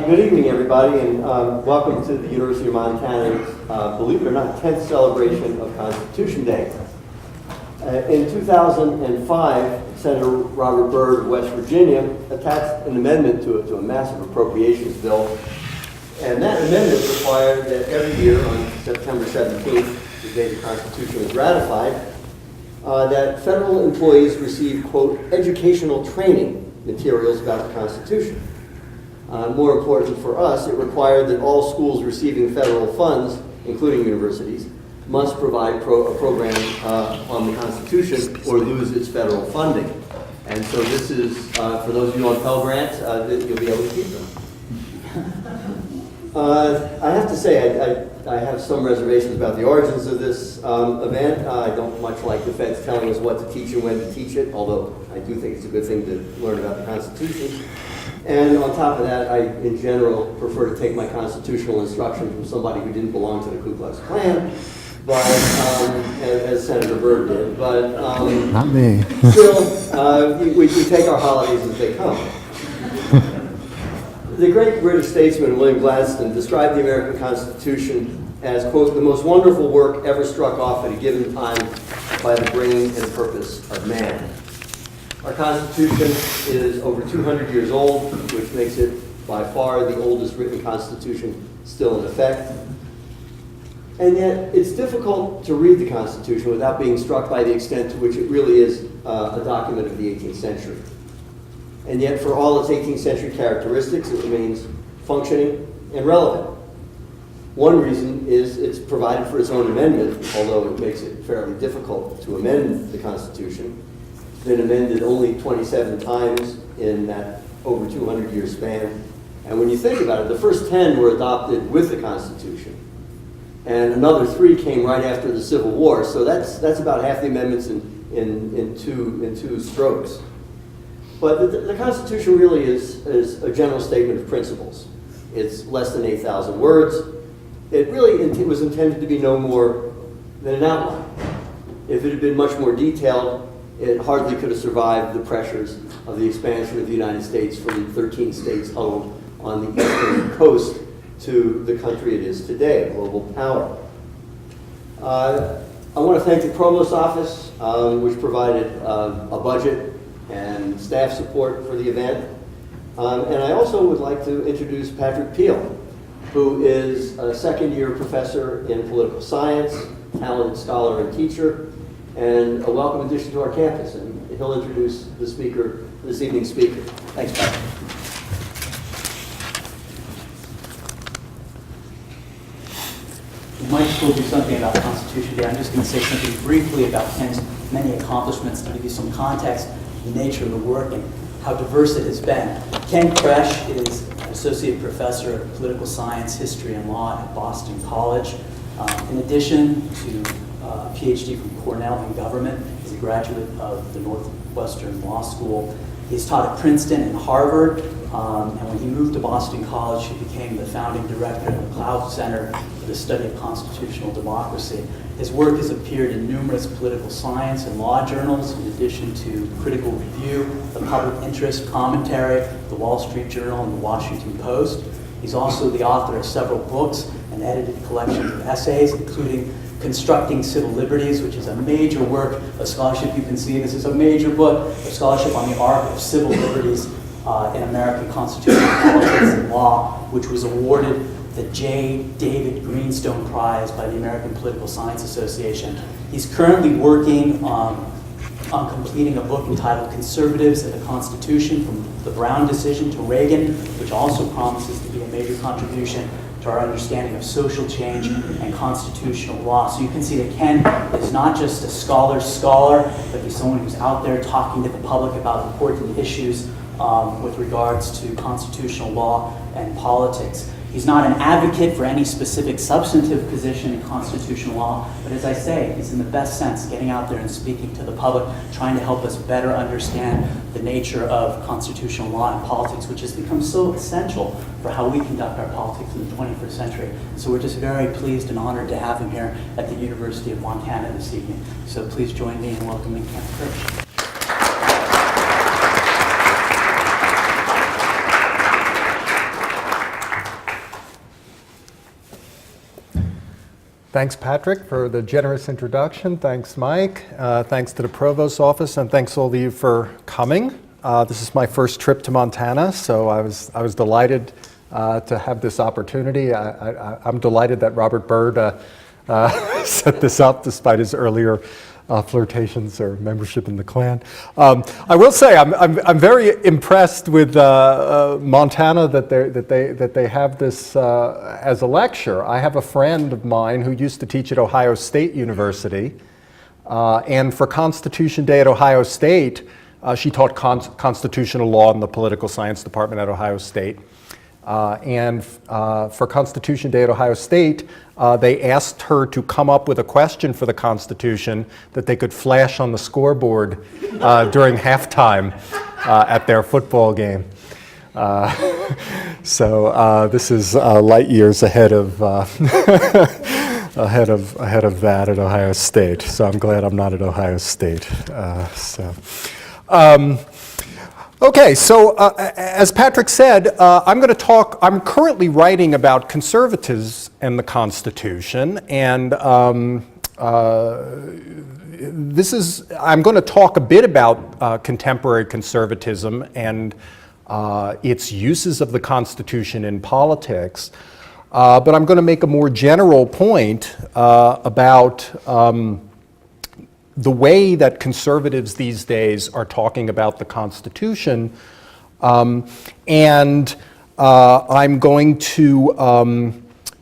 Good evening, everybody, and welcome to the University of Montana's, believe it or not, 10th celebration of Constitution Day. In 2005, Senator Robert Byrd of West Virginia attached an amendment to a massive appropriations bill, and that amendment required that every year on September 17th, the day the Constitution was ratified, that federal employees receive, quote, educational training materials about the Constitution. More important for us, it required that all schools receiving federal funds, including universities, must provide a program on the Constitution or lose its federal funding. And so this is, for those of you on Pell Grants, you'll be able to keep them. I have to say, I have some reservations about the origins of this event. I don't much like the feds telling us what to teach and when to teach it, although I do think it's a good thing to learn about the Constitution. And on top of that, I, in general, prefer to take my constitutional instruction from somebody who didn't belong to the Ku Klux Klan, but, as Senator Byrd did. But not me. Still, we take our holidays as they come. The great British statesman William Gladstone described the American Constitution as, quote, the most wonderful work ever struck off at a given time by the brain and purpose of man. Our Constitution is over 200 years old, which makes it by far the oldest written Constitution still in effect. And yet, it's difficult to read the Constitution without being struck by the extent to which it really is a document of the 18th century. And yet, for all its 18th century characteristics, it remains functioning and relevant. One reason is it's provided for its own amendment, although it makes it fairly difficult to amend the Constitution. Been amended only 27 times in that over 200-year span. And when you think about it, the first 10 were adopted with the Constitution. And another 3 came right after the Civil War. So that's about half the amendments in two strokes. But the Constitution really is a general statement of principles. It's less than 8,000 words. It really was intended to be no more than an outline. If it had been much more detailed, it hardly could have survived the pressures of the expansion of the United States from 13 states huddled on the eastern coast to the country it is today, a global power. I want to thank the Provost's Office, which provided a budget and staff support for the event. And I also would like to introduce Patrick Peel, who is a second-year professor in political science, talented scholar and teacher, and a welcome addition to our campus. And he'll introduce the speaker, this evening's speaker. Thanks, Patrick. We might still do something about Constitution Day. I'm just going to say something briefly about Ken's many accomplishments to give you some context, the nature of the work, and how diverse it has been. Ken Kersch is an associate professor of political science, history, and law at Boston College. In addition to a PhD from Cornell in government, he's a graduate of the Northwestern Law School. He's taught at Princeton and Harvard, and when he moved to Boston College, he became the founding director of the Cloud Center for the Study of Constitutional Democracy. His work has appeared in numerous political science and law journals, in addition to Critical Review, the Public Interest Commentary, the Wall Street Journal, and the Washington Post. He's also the author of several books and edited collections of essays, including Constructing Civil Liberties, which is a major work of scholarship. You can see this is a major book of scholarship on the arc of civil liberties in American constitutional politics and law, which was awarded the J. David Greenstone Prize by the American Political Science Association. He's currently working on completing a book entitled Conservatives and the Constitution, from the Brown decision to Reagan, which also promises to be a major contribution to our understanding of social change and constitutional law. So you can see that Ken is not just a scholar, but he's someone who's out there talking to the public about important issues with regards to constitutional law and politics. He's not an advocate for any specific substantive position in constitutional law, but as I say, he's in the best sense getting out there and speaking to the public, trying to help us better understand the nature of constitutional law and politics, which has become so essential for how we conduct our politics in the 21st century. So we're just very pleased and honored to have him here at the University of Montana this evening. So please join me in welcoming Ken Kersch. Thanks, Patrick, for the generous introduction. Thanks, Mike. Thanks to the Provost's office, and thanks all of you for coming. This is my first trip to Montana, so I was delighted to have this opportunity. I'm delighted that Robert Byrd set this up despite his earlier flirtations or membership in the Klan. I will say I'm very impressed with Montana that they have this as a lecture. I have a friend of mine who used to teach at Ohio State University, and for Constitution Day at Ohio State, she taught constitutional law in the political science department at Ohio State. And for Constitution Day at Ohio State, they asked her to come up with a question for the Constitution that they could flash on the scoreboard during halftime at their football game. So this is light years ahead of ahead of that at Ohio State. So I'm glad I'm not at Ohio State. Okay, so as Patrick said, I'm currently writing about conservatives and the Constitution, and I'm going to talk a bit about contemporary conservatism and its uses of the Constitution in politics, but I'm going to make a more general point about the way that conservatives these days are talking about the Constitution, and I'm going to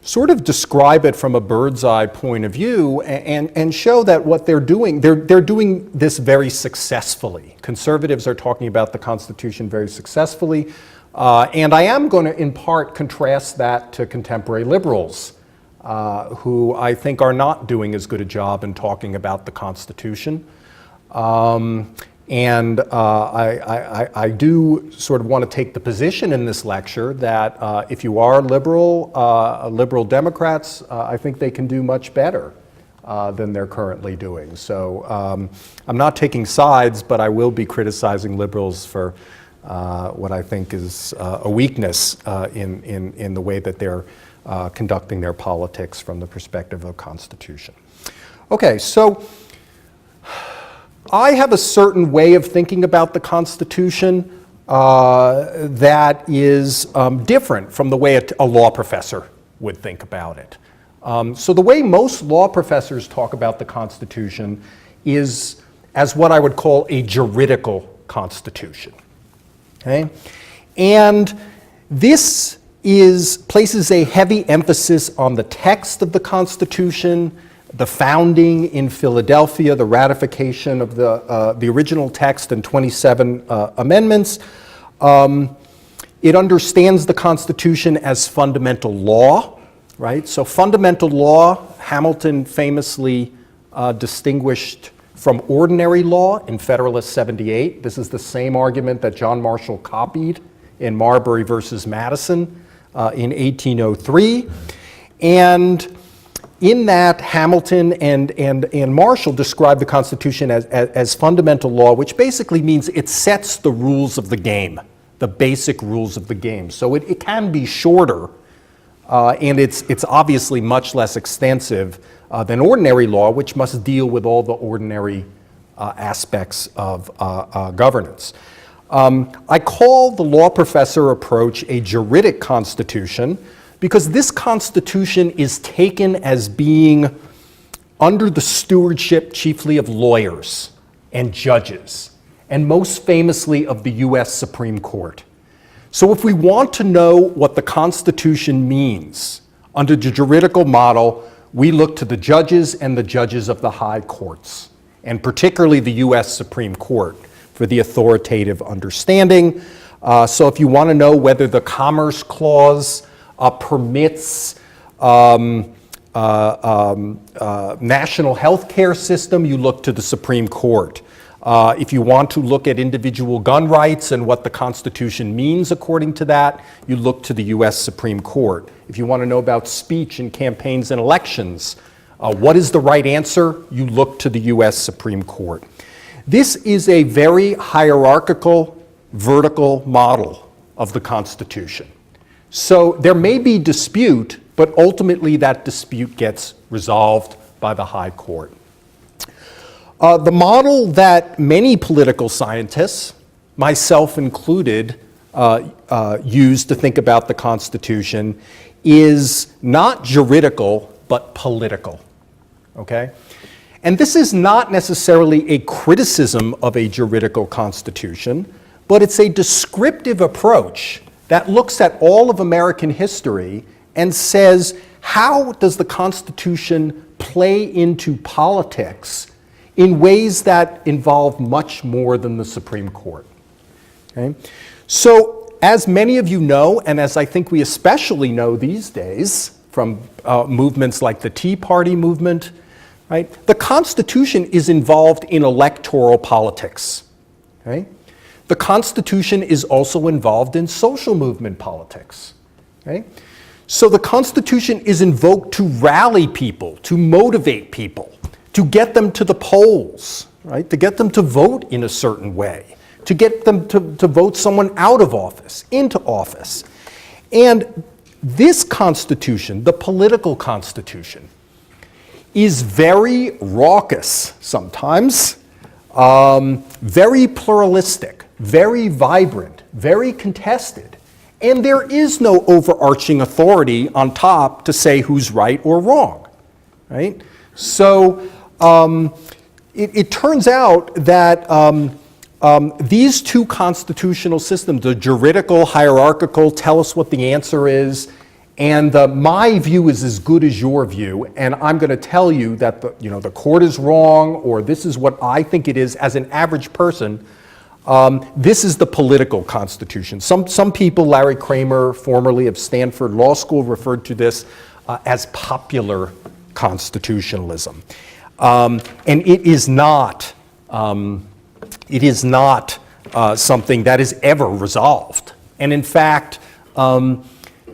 sort of describe it from a bird's eye point of view and show that what they're doing this very successfully. Conservatives are talking about the Constitution very successfully, and I am going to in part contrast that to contemporary liberals, who I think are not doing as good a job in talking about the Constitution. And I do sort of want to take the position in this lecture that if you are liberal Democrats, I think they can do much better than they're currently doing. So I'm not taking sides, but I will be criticizing liberals for what I think is a weakness in the way that they're conducting their politics from the perspective of the Constitution. Okay, so I have a certain way of thinking about the Constitution that is different from the way a law professor would think about it. So the way most law professors talk about the Constitution is as what I would call a juridical constitution. Okay? And this places a heavy emphasis on the text of the Constitution, the founding in Philadelphia, the ratification of the original text and 27 amendments. It understands the Constitution as fundamental law, right? So fundamental law, Hamilton famously distinguished from ordinary law in Federalist 78. This is the same argument that John Marshall copied in Marbury versus Madison in 1803. And in that, Hamilton and Marshall described the Constitution as fundamental law, which basically means it sets the rules of the game, the basic rules of the game. So it can be shorter, and it's obviously much less extensive than ordinary law, which must deal with all the ordinary aspects of governance. I call the law professor approach a juridic constitution because this constitution is taken as being under the stewardship chiefly of lawyers and judges, and most famously of the US Supreme Court. So if we want to know what the Constitution means under the juridical model, we look to the judges and the judges of the high courts, and particularly the US Supreme Court, for the authoritative understanding. So if you want to know whether the Commerce Clause permits national health care system, you look to the Supreme Court. If you want to look at individual gun rights and what the Constitution means according to that, you look to the US Supreme Court. If you want to know about speech in campaigns and elections, what is the right answer, you look to the US Supreme Court. This is a very hierarchical, vertical model of the Constitution. So there may be dispute but ultimately that dispute gets resolved by the High Court. The model that many political scientists, myself included, use to think about the Constitution is not juridical, but political, okay? And this is not necessarily a criticism of a juridical constitution, but it's a descriptive approach that looks at all of American history and says, how does the Constitution play into politics in ways that involve much more than the Supreme Court? Okay? So, as many of you know, and as I think we especially know these days from movements like the Tea Party movement, right, the Constitution is involved in electoral politics. Okay? The Constitution is also involved in social movement politics. Okay? So the Constitution is invoked to rally people, to motivate people, to get them to the polls, right? To get them to vote in a certain way, to get them to vote someone out of office, into office. And this Constitution, the political Constitution, is very raucous sometimes, very pluralistic, very vibrant, very contested. And there is no overarching authority on top to say who's right or wrong, right? So it turns out that these two constitutional systems, the juridical, hierarchical, tell us what the answer is, and my view is as good as your view, and I'm going to tell you that the court is wrong, or this is what I think it is as an average person. This is the political constitution. Some people, Larry Kramer, formerly of Stanford Law School, referred to this as popular constitutionalism. And it is not something that is ever resolved. And in fact,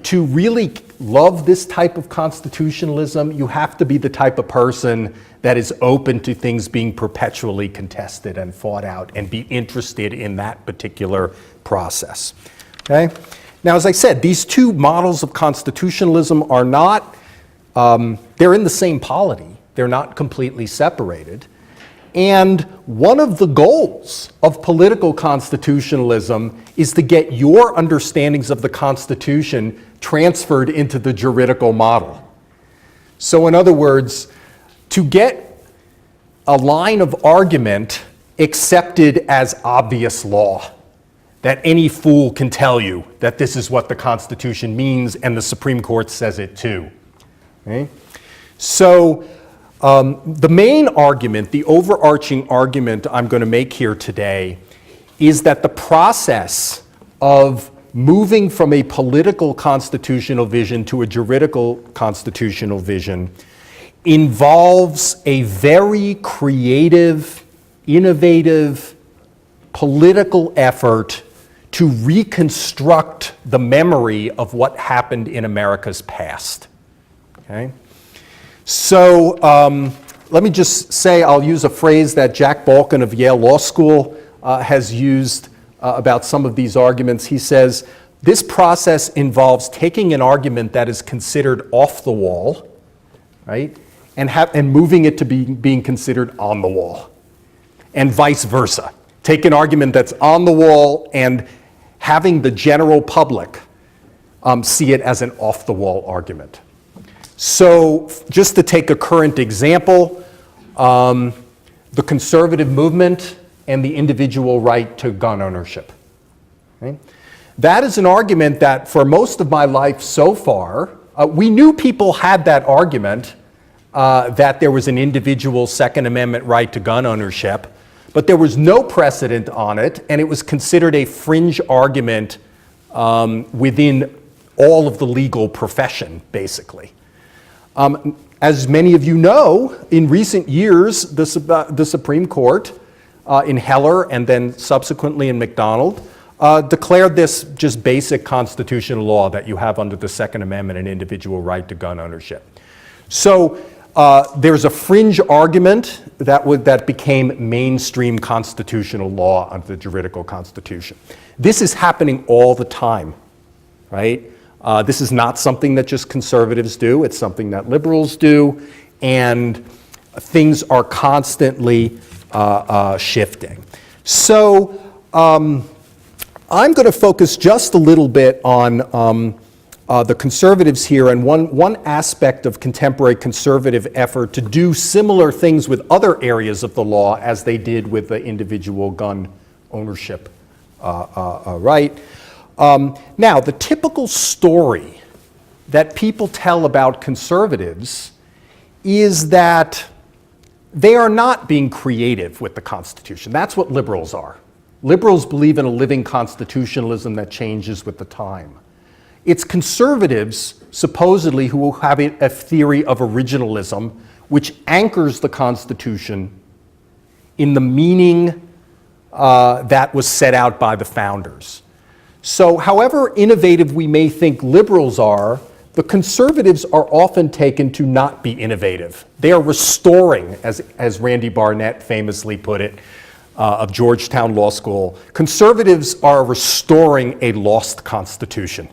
to really love this type of constitutionalism, you have to be the type of person that is open to things being perpetually contested and fought out and be interested in that particular process. Okay? Now, as I said, these two models of constitutionalism are not, they're in the same polity. They're not completely separated. And one of the goals of political constitutionalism is to get your understandings of the Constitution transferred into the juridical model. So in other words, to get a line of argument accepted as obvious law, that any fool can tell you that this is what the Constitution means and the Supreme Court says it too. Okay? So the main argument, the overarching argument I'm going to make here today is that the process of moving from a political constitutional vision to a juridical constitutional vision involves a very creative, innovative, political effort to reconstruct the memory of what happened in America's past. Okay? So let me just say, I'll use a phrase that Jack Balkin of Yale Law School has used about some of these arguments. He says, this process involves taking an argument that is considered off the wall, right, and moving it to being considered on the wall, and vice versa. Take an argument that's on the wall and having the general public see it as an off-the-wall argument. So just to take a current example, the conservative movement and the individual right to gun ownership. Okay? That is an argument that for most of my life so far, we knew people had that argument, that there was an individual Second Amendment right to gun ownership, but there was no precedent on it, and it was considered a fringe argument within all of the legal profession, basically. As many of you know, in recent years, the Supreme Court in Heller and then subsequently in McDonald declared this just basic constitutional law that you have under the Second Amendment, an individual right to gun ownership. So there's a fringe argument that became mainstream constitutional law under the juridical constitution. This is happening all the time, right? This is not something that just conservatives do. It's something that liberals do, and things are constantly shifting. So I'm going to focus just a little bit on the conservatives here, and one aspect of contemporary conservative effort to do similar things with other areas of the law as they did with the individual gun ownership right. Now, the typical story that people tell about conservatives is that they are not being creative with the Constitution. That's what liberals are. Liberals believe in a living constitutionalism that changes with the time. It's conservatives, supposedly, who have a theory of originalism, which anchors the Constitution in the meaning that was set out by the founders. So however innovative we may think liberals are, the conservatives are often taken to not be innovative. They are restoring, as Randy Barnett famously put it, of Georgetown Law School. Conservatives are restoring a lost constitution.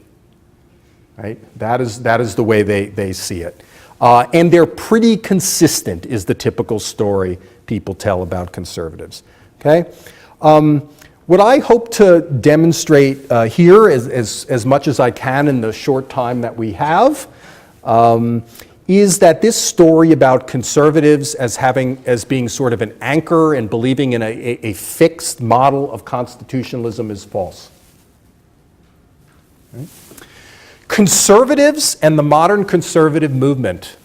Right? That is the way they see it. And they're pretty consistent, is the typical story people tell about conservatives. Okay? What I hope to demonstrate here, as much as I can in the short time that we have, is that this story about conservatives as being sort of an anchor and believing in a fixed model of constitutionalism is false. Right? Conservatives and the modern conservative movement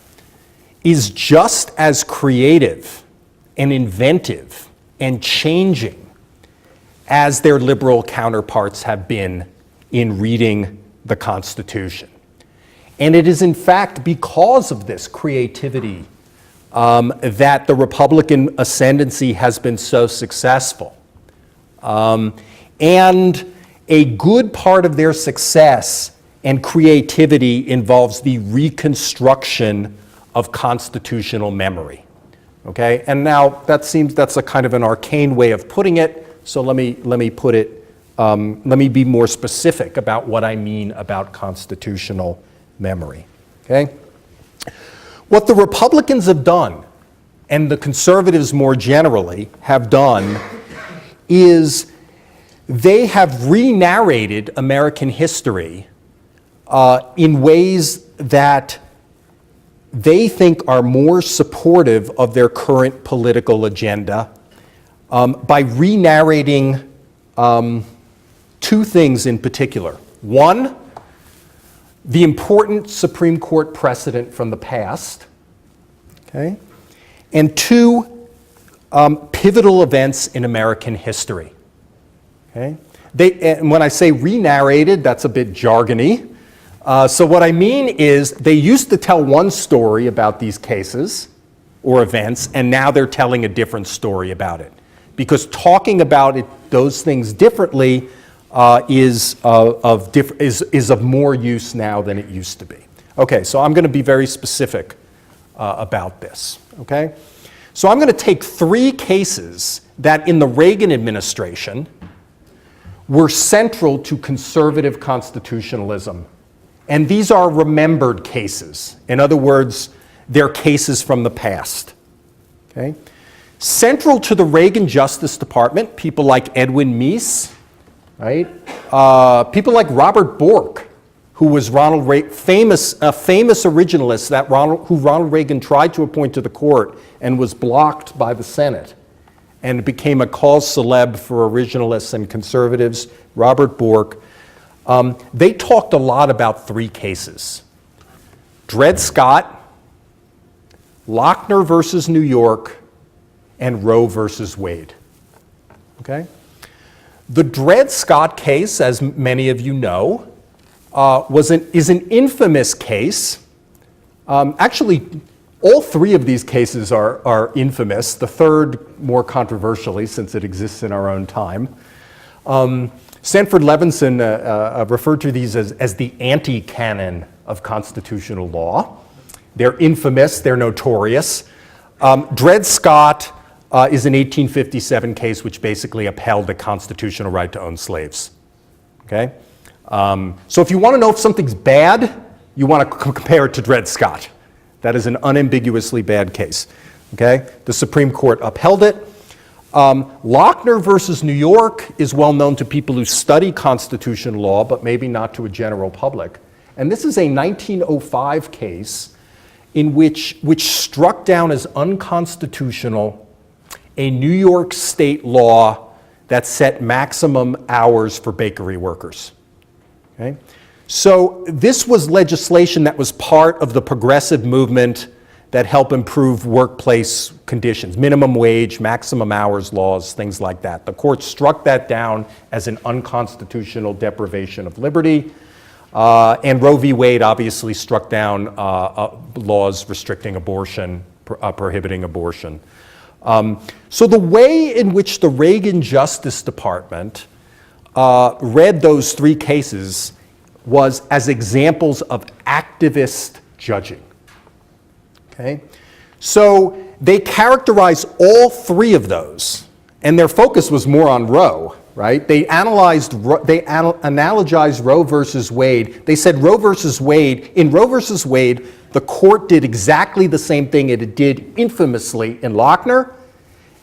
is just as creative and inventive and changing as their liberal counterparts have been in reading the Constitution. And it is in fact because of this creativity that the Republican ascendancy has been so successful. And a good part of their success and creativity involves the reconstruction of constitutional memory. Okay, and now that's a kind of an arcane way of putting it. So let me put it. Let me be more specific about what I mean about constitutional memory. Okay, what the Republicans have done, and the conservatives more generally have done, is they have re-narrated American history in ways that they think are more supportive of their current political agenda by re-narrating two things in particular. One, the important Supreme Court precedent from the past, okay? And two, pivotal events in American history. Okay? And when I say re-narrated, that's a bit jargony. So what I mean is they used to tell one story about these cases or events, and now they're telling a different story about it. Because talking about those things differently is of more use now than it used to be. Okay, so I'm going to be very specific about this. Okay, so I'm going to take three cases that in the Reagan administration were central to conservative constitutionalism. And these are remembered cases. In other words, they're cases from the past. Okay? Central to the Reagan Justice Department, people like Edwin Meese, right? People like Robert Bork, who was a famous originalist who Ronald Reagan tried to appoint to the court and was blocked by the Senate, and became a cause célèbre for originalists and conservatives. Robert Bork. They talked a lot about three cases: Dred Scott, Lochner versus New York, and Roe versus Wade. Okay? The Dred Scott case, as many of you know, is an infamous case. Actually, all three of these cases are infamous, the third more controversially since it exists in our own time. Sanford Levinson referred to these as the anti-canon of constitutional law. They're infamous, they're notorious. Dred Scott is an 1857 case which basically upheld the constitutional right to own slaves. Okay? So if you want to know if something's bad, you want to compare it to Dred Scott. That is an unambiguously bad case. Okay? The Supreme Court upheld it. Lochner versus New York is well known to people who study constitutional law, but maybe not to a general public. And this is a 1905 case which struck down as unconstitutional a New York state law that set maximum hours for bakery workers. Okay? So this was legislation that was part of the progressive movement that helped improve workplace conditions, minimum wage, maximum hours laws, things like that. The court struck that down as an unconstitutional deprivation of liberty. And Roe v. Wade obviously struck down laws restricting abortion, prohibiting abortion. So the way in which the Reagan Justice Department read those three cases was as examples of activist judging. Okay? So they characterized all three of those, and their focus was more on Roe, right? They analogized Roe versus Wade. They said Roe versus Wade, in Roe versus Wade, the court did exactly the same thing it did infamously in Lochner,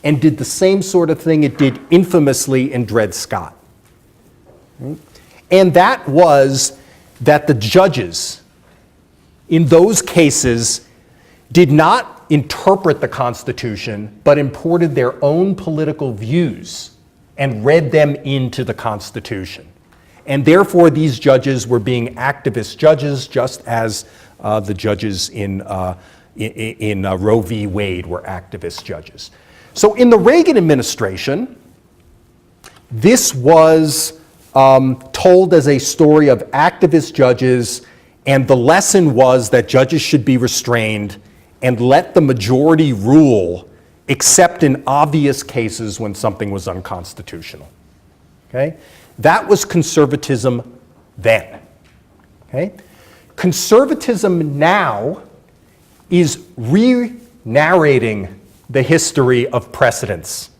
and did the same sort of thing it did infamously in Dred Scott. Right? And that was that the judges in those cases did not interpret the Constitution, but imported their own political views and read them into the Constitution. And therefore, these judges were being activist judges, just as the judges in Roe v. Wade were activist judges. So in the Reagan administration, this was told as a story of activist judges, and the lesson was that judges should be restrained and let the majority rule, except in obvious cases when something was unconstitutional. Okay? That was conservatism then. Okay? Conservatism now is re-narrating the history of precedents.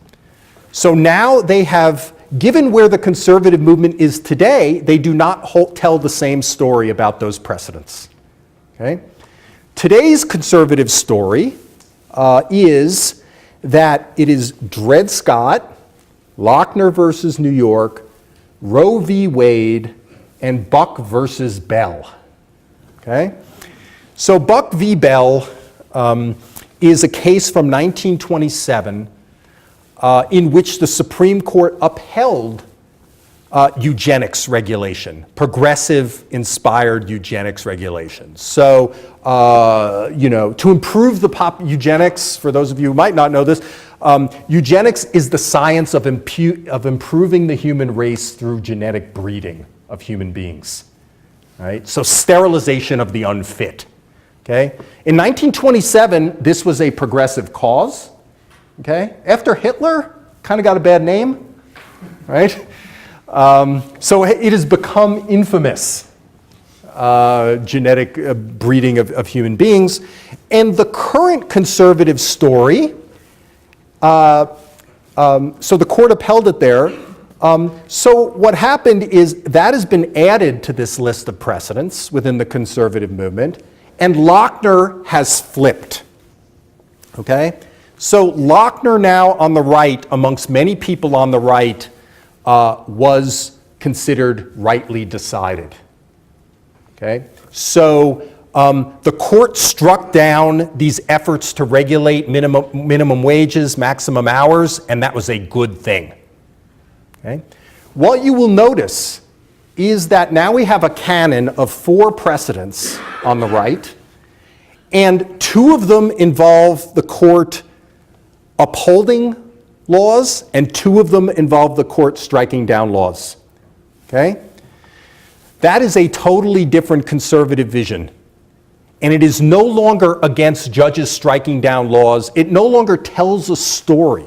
So now they have, given where the conservative movement is today, they do not tell the same story about those precedents. Okay? Today's conservative story is that it is Dred Scott, Lochner versus New York, Roe v. Wade, and Buck versus Bell. Okay? So Buck v. Bell is a case from 1927 in which the Supreme Court upheld eugenics regulation, progressive-inspired eugenics regulation. So, to improve the eugenics, for those of you who might not know this, eugenics is the science of improving the human race through genetic breeding of human beings. Right? So sterilization of the unfit. Okay? In 1927, this was a progressive cause. Okay? After Hitler, kind of got a bad name. Right? So it has become infamous, genetic breeding of human beings. And the current conservative story, so the court upheld it there. So what happened is that has been added to this list of precedents within the conservative movement, and Lochner has flipped. Okay? So Lochner now on the right, amongst many people on the right, was considered rightly decided. Okay? So the court struck down these efforts to regulate minimum wages, maximum hours, and that was a good thing. Okay? What you will notice is that now we have a canon of 4 precedents on the right, and 2 of them involve the court upholding laws, and 2 of them involve the court striking down laws. Okay? That is a totally different conservative vision. And it is no longer against judges striking down laws. It no longer tells a story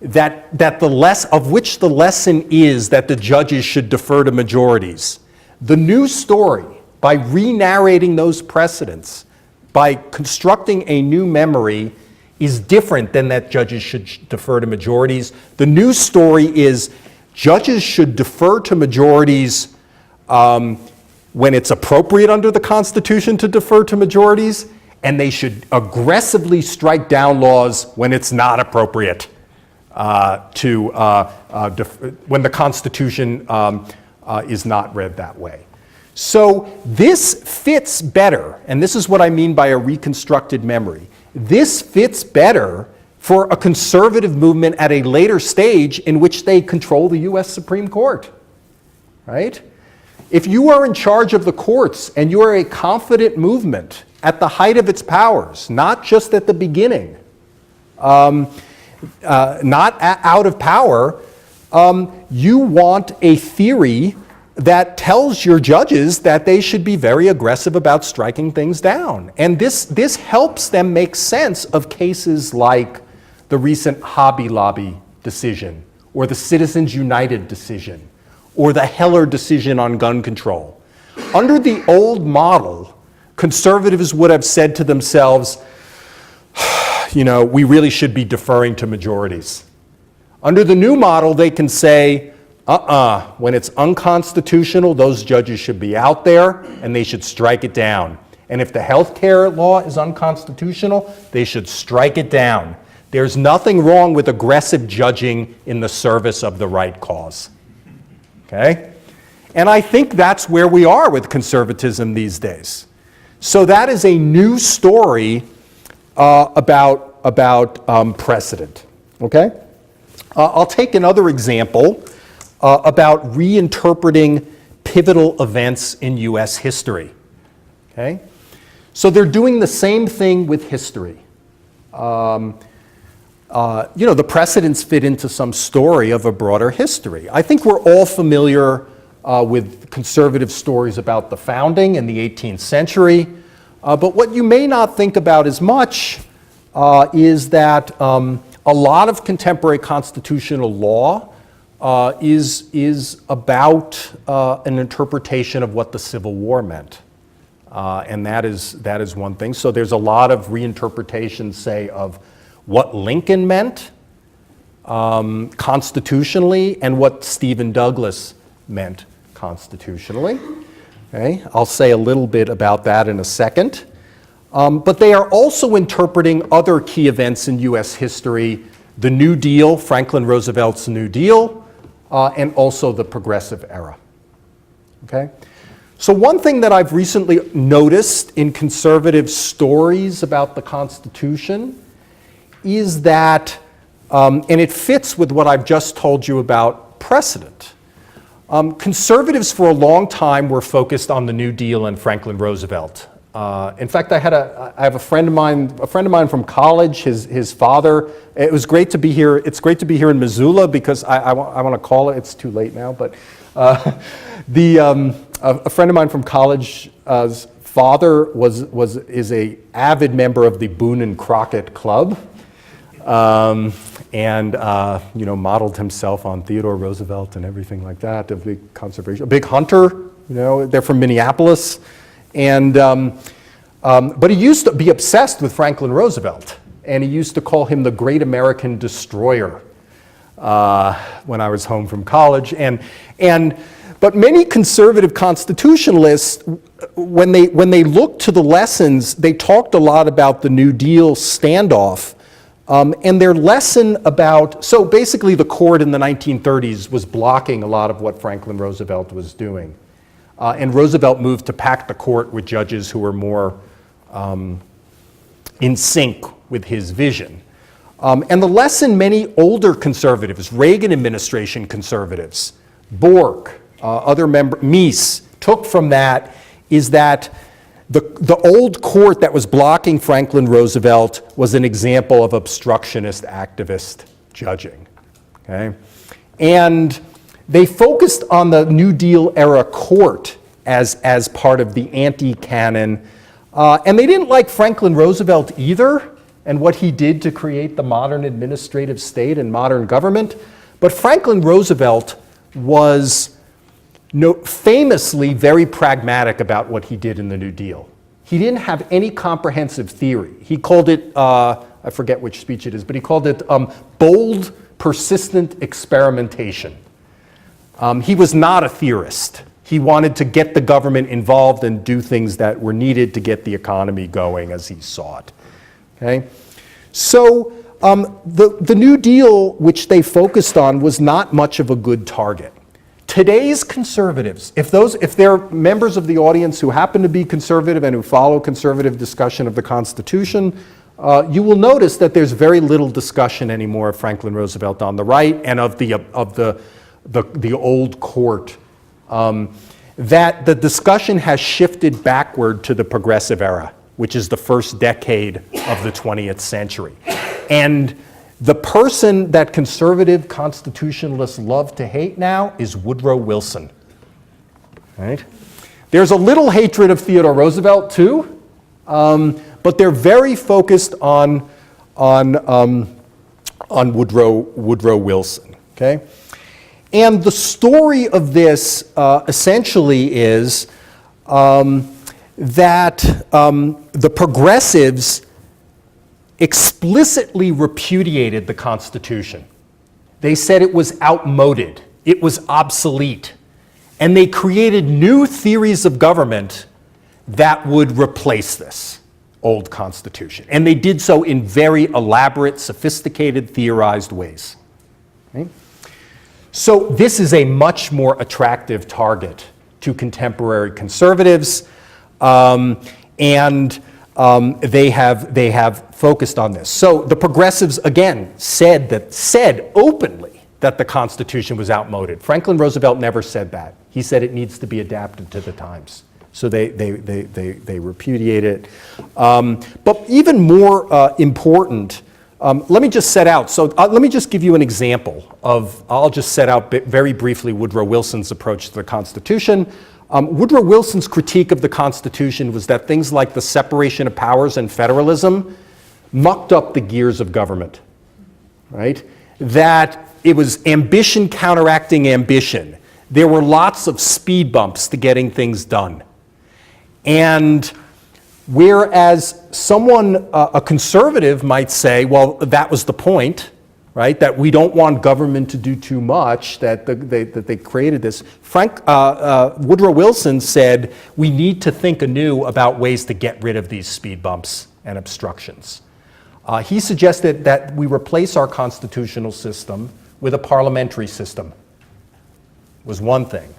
of which the lesson is that the judges should defer to majorities. The new story, by re-narrating those precedents, by constructing a new memory, is different than that judges should defer to majorities. The new story is judges should defer to majorities when it's appropriate under the Constitution to defer to majorities, and they should aggressively strike down laws when it's not appropriate when the Constitution is not read that way. So this fits better, and this is what I mean by a reconstructed memory. This fits better for a conservative movement at a later stage in which they control the US Supreme Court, right? If you are in charge of the courts and you are a confident movement at the height of its powers, not just at the beginning, not out of power, you want a theory that tells your judges that they should be very aggressive about striking things down. And this helps them make sense of cases like the recent Hobby Lobby decision, or the Citizens United decision, or the Heller decision on gun control. Under the old model, conservatives would have said to themselves, we really should be deferring to majorities. Under the new model, they can say, when it's unconstitutional, those judges should be out there and they should strike it down. And if the health care law is unconstitutional, they should strike it down. There's nothing wrong with aggressive judging in the service of the right cause. Okay? And I think that's where we are with conservatism these days. So that is a new story about precedent. Okay? I'll take another example about reinterpreting pivotal events in US history. Okay? So they're doing the same thing with history. The precedents fit into some story of a broader history. I think we're all familiar with conservative stories about the founding in the 18th century. But what you may not think about as much is that a lot of contemporary constitutional law is about an interpretation of what the Civil War meant. And that is one thing. So there's a lot of reinterpretation, say, of what Lincoln meant constitutionally and what Stephen Douglas meant constitutionally. Okay? I'll say a little bit about that in a second. But they are also interpreting other key events in US history, the New Deal, Franklin Roosevelt's New Deal, and also the Progressive Era. Okay? So one thing that I've recently noticed in conservative stories about the Constitution is that, and it fits with what I've just told you about precedent. Conservatives for a long time were focused on the New Deal and Franklin Roosevelt. In fact, I have a friend of mine from college. His father. It was great to be here. It's great to be here in Missoula because I want to call it. It's too late now, but a friend of mine from college's father is a avid member of the Boone and Crockett Club, and modeled himself on Theodore Roosevelt and everything like that. A big hunter. They're from Minneapolis. And, but he used to be obsessed with Franklin Roosevelt, and he used to call him the Great American Destroyer when I was home from college. But many conservative constitutionalists, when they looked to the lessons, they talked a lot about the New Deal standoff, and their lesson about, so basically the court in the 1930s was blocking a lot of what Franklin Roosevelt was doing. And Roosevelt moved to pack the court with judges who were more in sync with his vision. And the lesson many older conservatives, Reagan administration conservatives, Bork, other members, Meese, took from that is that the old court that was blocking Franklin Roosevelt was an example of obstructionist activist judging. Okay? And they focused on the New Deal era court as part of the anti-canon, and they didn't like Franklin Roosevelt either and what he did to create the modern administrative state and modern government. But Franklin Roosevelt was famously very pragmatic about what he did in the New Deal. He didn't have any comprehensive theory. He called it, I forget which speech it is, but he called it bold, persistent experimentation. He was not a theorist. He wanted to get the government involved and do things that were needed to get the economy going as he saw it. Okay? So the New Deal, which they focused on, was not much of a good target. Today's conservatives, if there are members of the audience who happen to be conservative and who follow conservative discussion of the Constitution, you will notice that there's very little discussion anymore of Franklin Roosevelt on the right and of the old court. That the discussion has shifted backward to the progressive era, which is the first decade of the 20th century. And the person that conservative constitutionalists love to hate now is Woodrow Wilson. Right? There's a little hatred of Theodore Roosevelt too, but they're very focused on Woodrow Wilson. Okay? And the story of this essentially is that the progressives explicitly repudiated the Constitution. They said it was outmoded, it was obsolete, and they created new theories of government that would replace this old Constitution. And they did so in very elaborate, sophisticated, theorized ways. Okay? So this is a much more attractive target to contemporary conservatives, and they have focused on this. So the progressives, again, said openly that the Constitution was outmoded. Franklin Roosevelt never said that. He said it needs to be adapted to the times. So they repudiate it. But even more important, let me just set out. So let me just give you an example of. I'll just set out very briefly Woodrow Wilson's approach to the Constitution. Woodrow Wilson's critique of the Constitution was that things like the separation of powers and federalism mucked up the gears of government, right? That it was ambition counteracting ambition. There were lots of speed bumps to getting things done. And whereas someone, a conservative might say, well, that was the point, right? That we don't want government to do too much, that they created this. Woodrow Wilson said, we need to think anew about ways to get rid of these speed bumps and obstructions. He suggested that we replace our constitutional system with a parliamentary system, was one thing.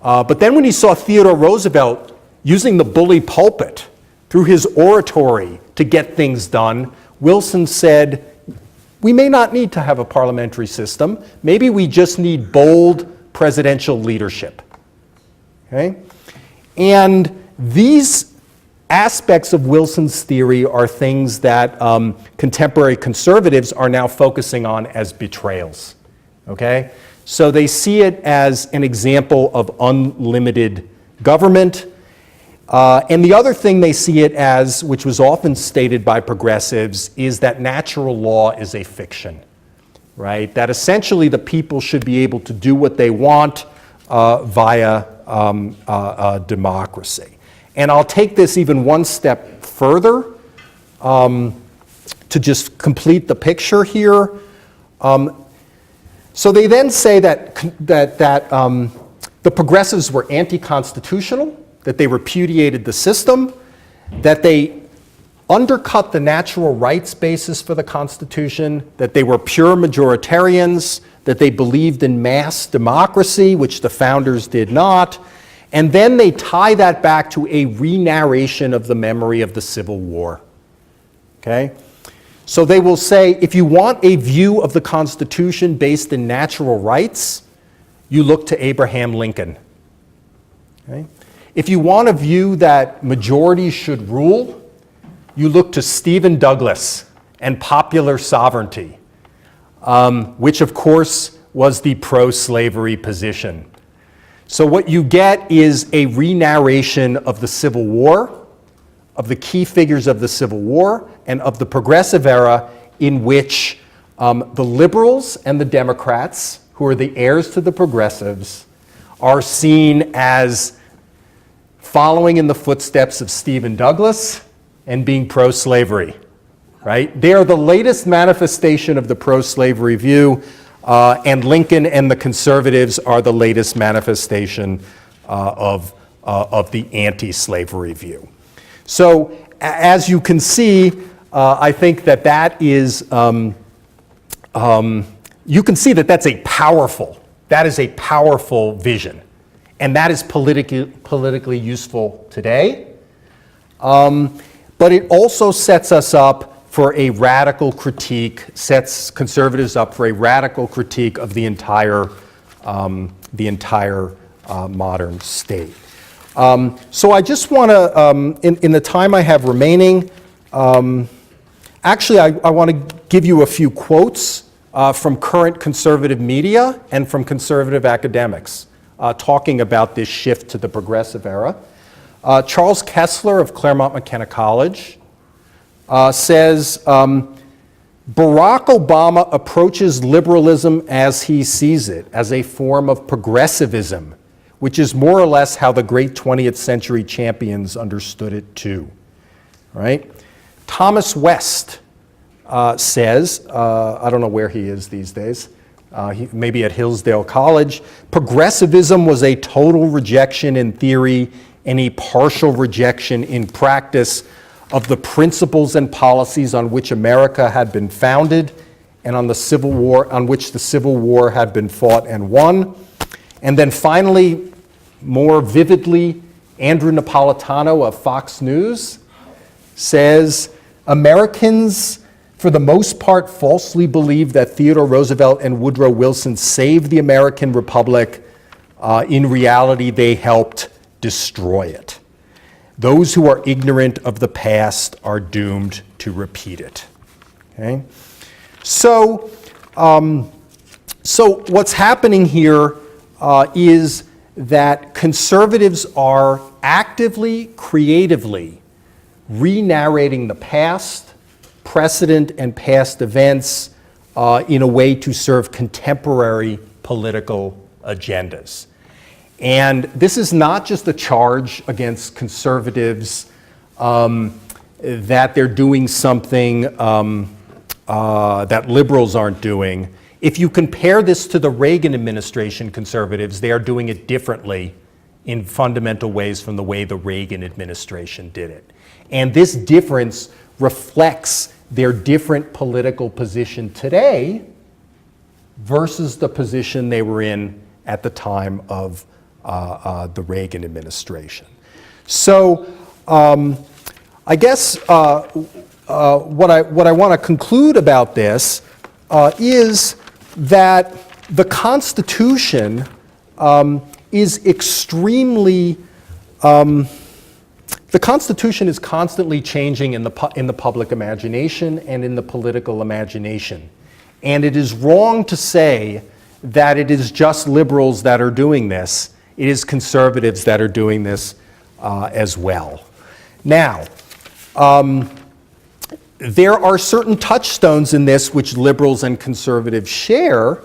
But then when he saw Theodore Roosevelt using the bully pulpit through his oratory to get things done, Wilson said, we may not need to have a parliamentary system. Maybe we just need bold presidential leadership. Okay? And these aspects of Wilson's theory are things that contemporary conservatives are now focusing on as betrayals. Okay? So they see it as an example of unlimited government. And the other thing they see it as, which was often stated by progressives, is that natural law is a fiction, right? That essentially the people should be able to do what they want via democracy. And I'll take this even one step further to just complete the picture here. So they then say that the progressives were anti-constitutional, that they repudiated the system, that they undercut the natural rights basis for the Constitution, that they were pure majoritarians, that they believed in mass democracy, which the founders did not, and then they tie that back to a re-narration of the memory of the Civil War. Okay? So they will say, if you want a view of the Constitution based in natural rights, you look to Abraham Lincoln. Okay? If you want a view that majorities should rule, you look to Stephen Douglas and popular sovereignty, which of course was the pro-slavery position. So what you get is a re-narration of the Civil War, of the key figures of the Civil War, and of the progressive era in which the liberals and the Democrats, who are the heirs to the progressives, are seen as following in the footsteps of Stephen Douglas and being pro-slavery, right? They are the latest manifestation of the pro-slavery view, and Lincoln and the conservatives are the latest manifestation of the anti-slavery view. So as you can see, I think that is, you can see that that's a powerful vision. And that is politically useful today. But it also sets us up for a radical critique, sets conservatives up for a radical critique of the entire modern state. So I just want to, in the time I have remaining, actually I want to give you a few quotes from current conservative media and from conservative academics talking about this shift to the progressive era. Charles Kessler of Claremont McKenna College says, Barack Obama approaches liberalism as he sees it, as a form of progressivism, which is more or less how the great 20th century champions understood it too, right? Thomas West says, I don't know where he is these days, maybe at Hillsdale College, progressivism was a total rejection in theory and a partial rejection in practice of the principles and policies on which America had been founded and on which the Civil War had been fought and won. And then finally, more vividly, Andrew Napolitano of Fox News says, Americans, for the most part, falsely believe that Theodore Roosevelt and Woodrow Wilson saved the American Republic. In reality, they helped destroy it. Those who are ignorant of the past are doomed to repeat it. Okay? So what's happening here is that conservatives are actively, creatively re-narrating the past, precedent and past events in a way to serve contemporary political agendas. And this is not just a charge against conservatives that they're doing something that liberals aren't doing. If you compare this to the Reagan administration conservatives, they are doing it differently in fundamental ways from the way the Reagan administration did it. And this difference reflects their different political position today versus the position they were in at the time of the Reagan administration. So I guess what I want to conclude about this is that the Constitution is extremely, the Constitution is constantly changing in the public imagination and in the political imagination. And it is wrong to say that it is just liberals that are doing this. It is conservatives that are doing this as well. Now, there are certain touchstones in this which liberals and conservatives share,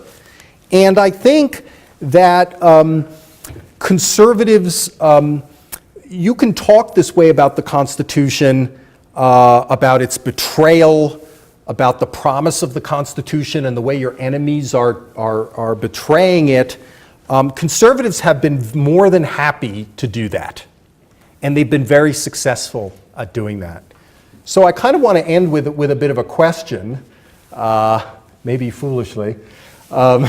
and I think that conservatives, you can talk this way about the Constitution, about its betrayal, about the promise of the Constitution and the way your enemies are betraying it. Conservatives have been more than happy to do that, and they've been very successful at doing that. So I kind of want to end with a bit of a question, maybe foolishly, you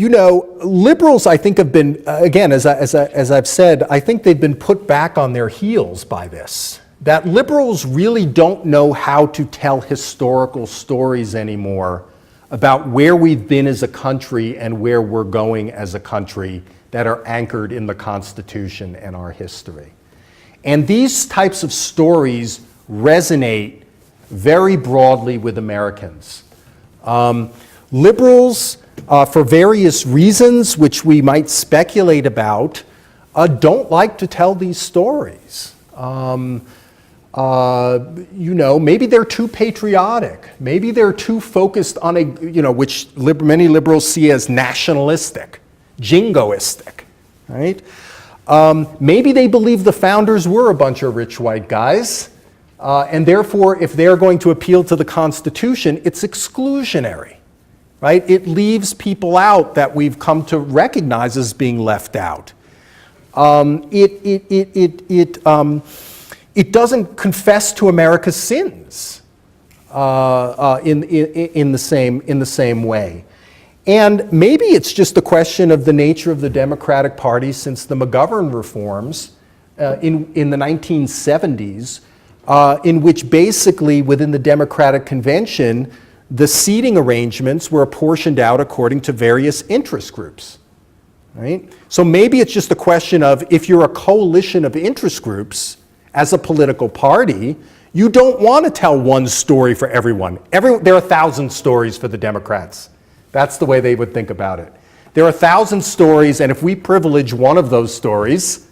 know, liberals, I think, have been, again, as I've said, I think they've been put back on their heels by this. That liberals really don't know how to tell historical stories anymore about where we've been as a country and where we're going as a country that are anchored in the Constitution and our history. And these types of stories resonate very broadly with Americans. Liberals, for various reasons, which we might speculate about, don't like to tell these stories. You know, maybe they're too patriotic. Maybe they're too focused on which many liberals see as nationalistic, jingoistic, right? Maybe they believe the founders were a bunch of rich white guys, and therefore, if they're going to appeal to the Constitution, it's exclusionary. right? It leaves people out that we've come to recognize as being left out. It doesn't confess to America's sins in the same way. And maybe it's just a question of the nature of the Democratic Party since the McGovern reforms in the 1970s, in which basically within the Democratic Convention, the seating arrangements were apportioned out according to various interest groups. Right? So maybe it's just a question of if you're a coalition of interest groups as a political party, you don't want to tell one story for everyone. There are 1,000 stories for the Democrats. That's the way they would think about it. There are 1,000 stories, and if we privilege one of those stories,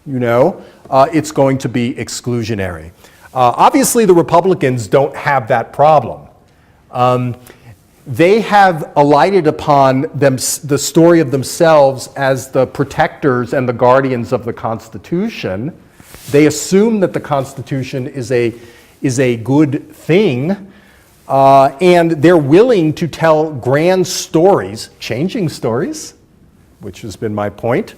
it's going to be exclusionary. Obviously, the Republicans don't have that problem. They have alighted upon the story of themselves as the protectors and the guardians of the Constitution. They assume that the Constitution is a good thing, and they're willing to tell grand stories, changing stories, which has been my point,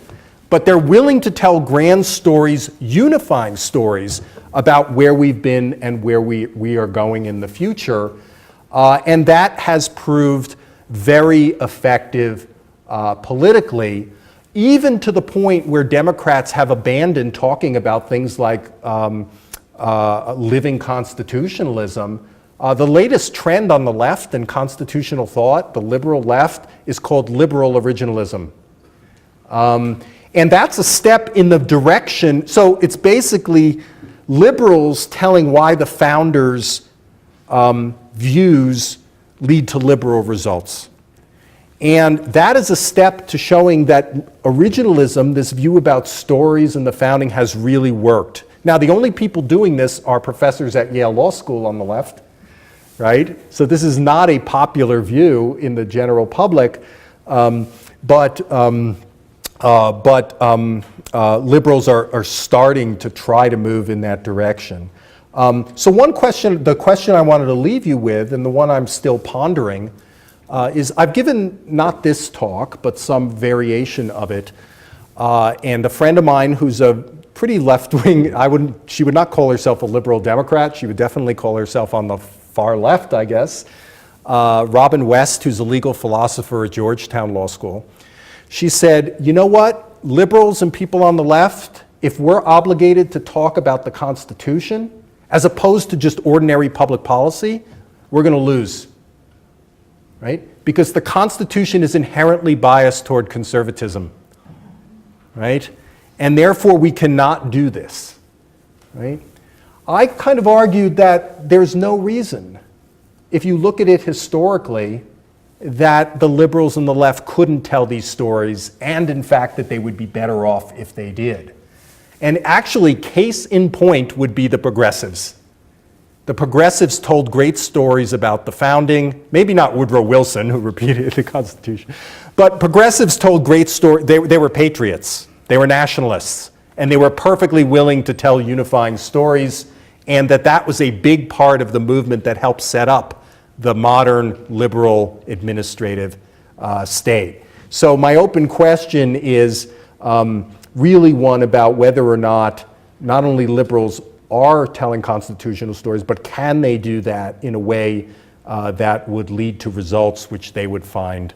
but they're willing to tell grand stories, unifying stories about where we've been and where we are going in the future. And that has proved very effective politically, even to the point where Democrats have abandoned talking about things like living constitutionalism. The latest trend on the left in constitutional thought, the liberal left, is called liberal originalism. And that's a step in the direction, so it's basically liberals telling why the founders' views lead to liberal results. And that is a step to showing that originalism, this view about stories and the founding, has really worked. Now, the only people doing this are professors at Yale Law School on the left, right? So this is not a popular view in the general public, but liberals are starting to try to move in that direction. So the question I wanted to leave you with, and the one I'm still pondering, is I've given not this talk, but some variation of it, and a friend of mine who's a pretty left-wing, she would not call herself a liberal Democrat, she would definitely call herself on the far left, I guess, Robin West, who's a legal philosopher at Georgetown Law School. She said, you know what, liberals and people on the left, if we're obligated to talk about the Constitution, as opposed to just ordinary public policy, we're going to lose, right? Because the Constitution is inherently biased toward conservatism, right? And therefore we cannot do this, right? I kind of argued that there's no reason, if you look at it historically, that the liberals and the left couldn't tell these stories, and in fact that they would be better off if they did. And actually, case in point would be the progressives. The progressives told great stories about the founding, maybe not Woodrow Wilson, who repeated the Constitution, but progressives told great stories. They were patriots, they were nationalists, and they were perfectly willing to tell unifying stories, and that was a big part of the movement that helped set up the modern liberal administrative state. So my open question is really one about whether or not only liberals are telling constitutional stories, but can they do that in a way that would lead to results which they would find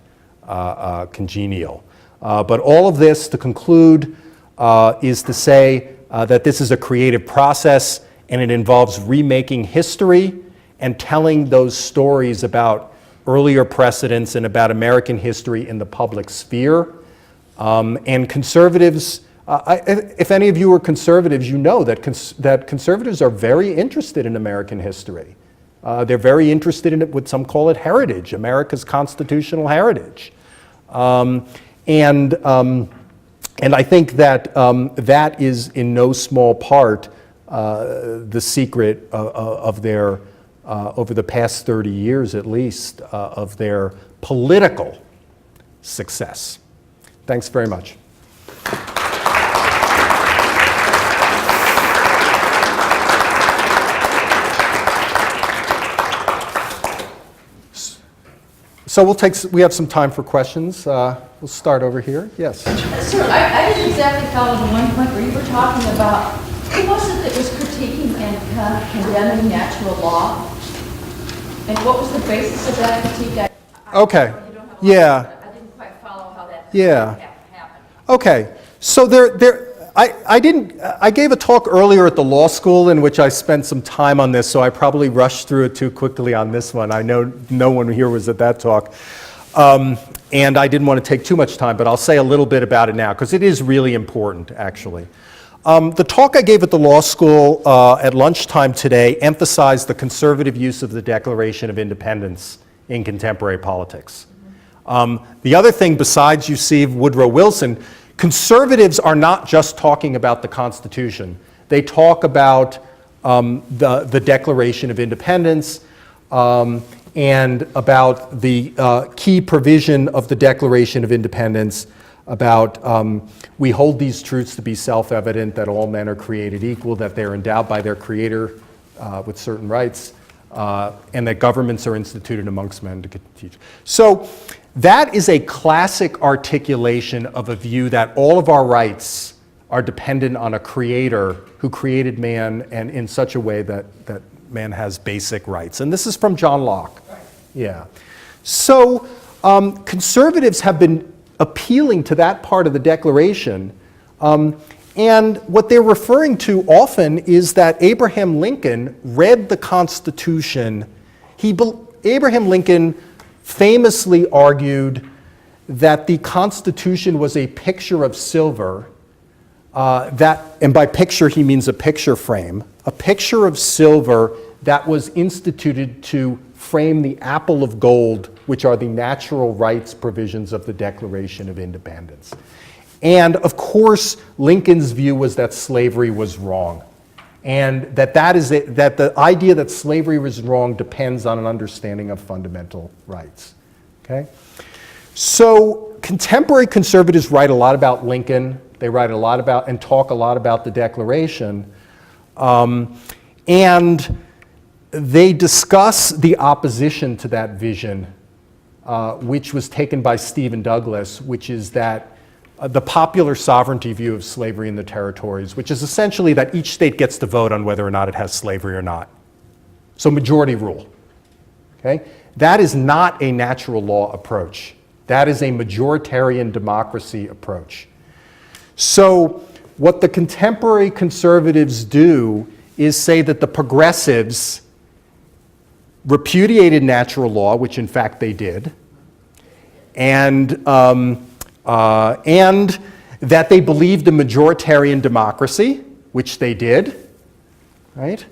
congenial. But all of this, to conclude, is to say that this is a creative process and it involves remaking history and telling those stories about earlier precedents and about American history in the public sphere. And conservatives, if any of you are conservatives, you know that conservatives are very interested in American history. They're very interested in it, what some call it heritage, America's constitutional heritage. And I think that that is in no small part the secret of their, over the past 30 years at least, of their political success. Thanks very much. So we have some time for questions. We'll start over here. Yes. Sir, I didn't exactly follow the one point where you were talking about who was it that was critiquing and condemning natural law? And what was the basis of that critique? Okay. You don't have a lot, Yeah. but I didn't quite follow how that Yeah. happened. Okay. So I gave a talk earlier at the law school in which I spent some time on this, so I probably rushed through it too quickly on this one. I know no one here was at that talk. And I didn't want to take too much time, but I'll say a little bit about it now, because it is really important, actually. The talk I gave at the law school at lunchtime today emphasized the conservative use of the Declaration of Independence in contemporary politics. The other thing, besides you see Woodrow Wilson, conservatives are not just talking about the Constitution. They talk about the Declaration of Independence, and about the key provision of the Declaration of Independence about we hold these truths to be self-evident, that all men are created equal, that they're endowed by their Creator with certain rights, and that governments are instituted amongst men to teach. So that is a classic articulation of a view that all of our rights are dependent on a Creator who created man, and in such a way that man has basic rights. And this is from John Locke. Right. Yeah. So conservatives have been appealing to that part of the Declaration. And what they're referring to often is that Abraham Lincoln read the Constitution. Abraham Lincoln famously argued that the Constitution was a picture of silver, and by picture he means a picture frame, a picture of silver that was instituted to frame the apple of gold, which are the natural rights provisions of the Declaration of Independence. And of course, Lincoln's view was that slavery was wrong, and that the idea that slavery was wrong depends on an understanding of fundamental rights. Okay? So contemporary conservatives write a lot about Lincoln. They write a lot about and talk a lot about the Declaration. And they discuss the opposition to that vision, which was taken by Stephen Douglas, which is that the popular sovereignty view of slavery in the territories, which is essentially that each state gets to vote on whether or not it has slavery or not. So majority rule. Okay? That is not a natural law approach. That is a majoritarian democracy approach. So what the contemporary conservatives do is say that the progressives repudiated natural law, which in fact they did, and that they believed in majoritarian democracy, which they did, right?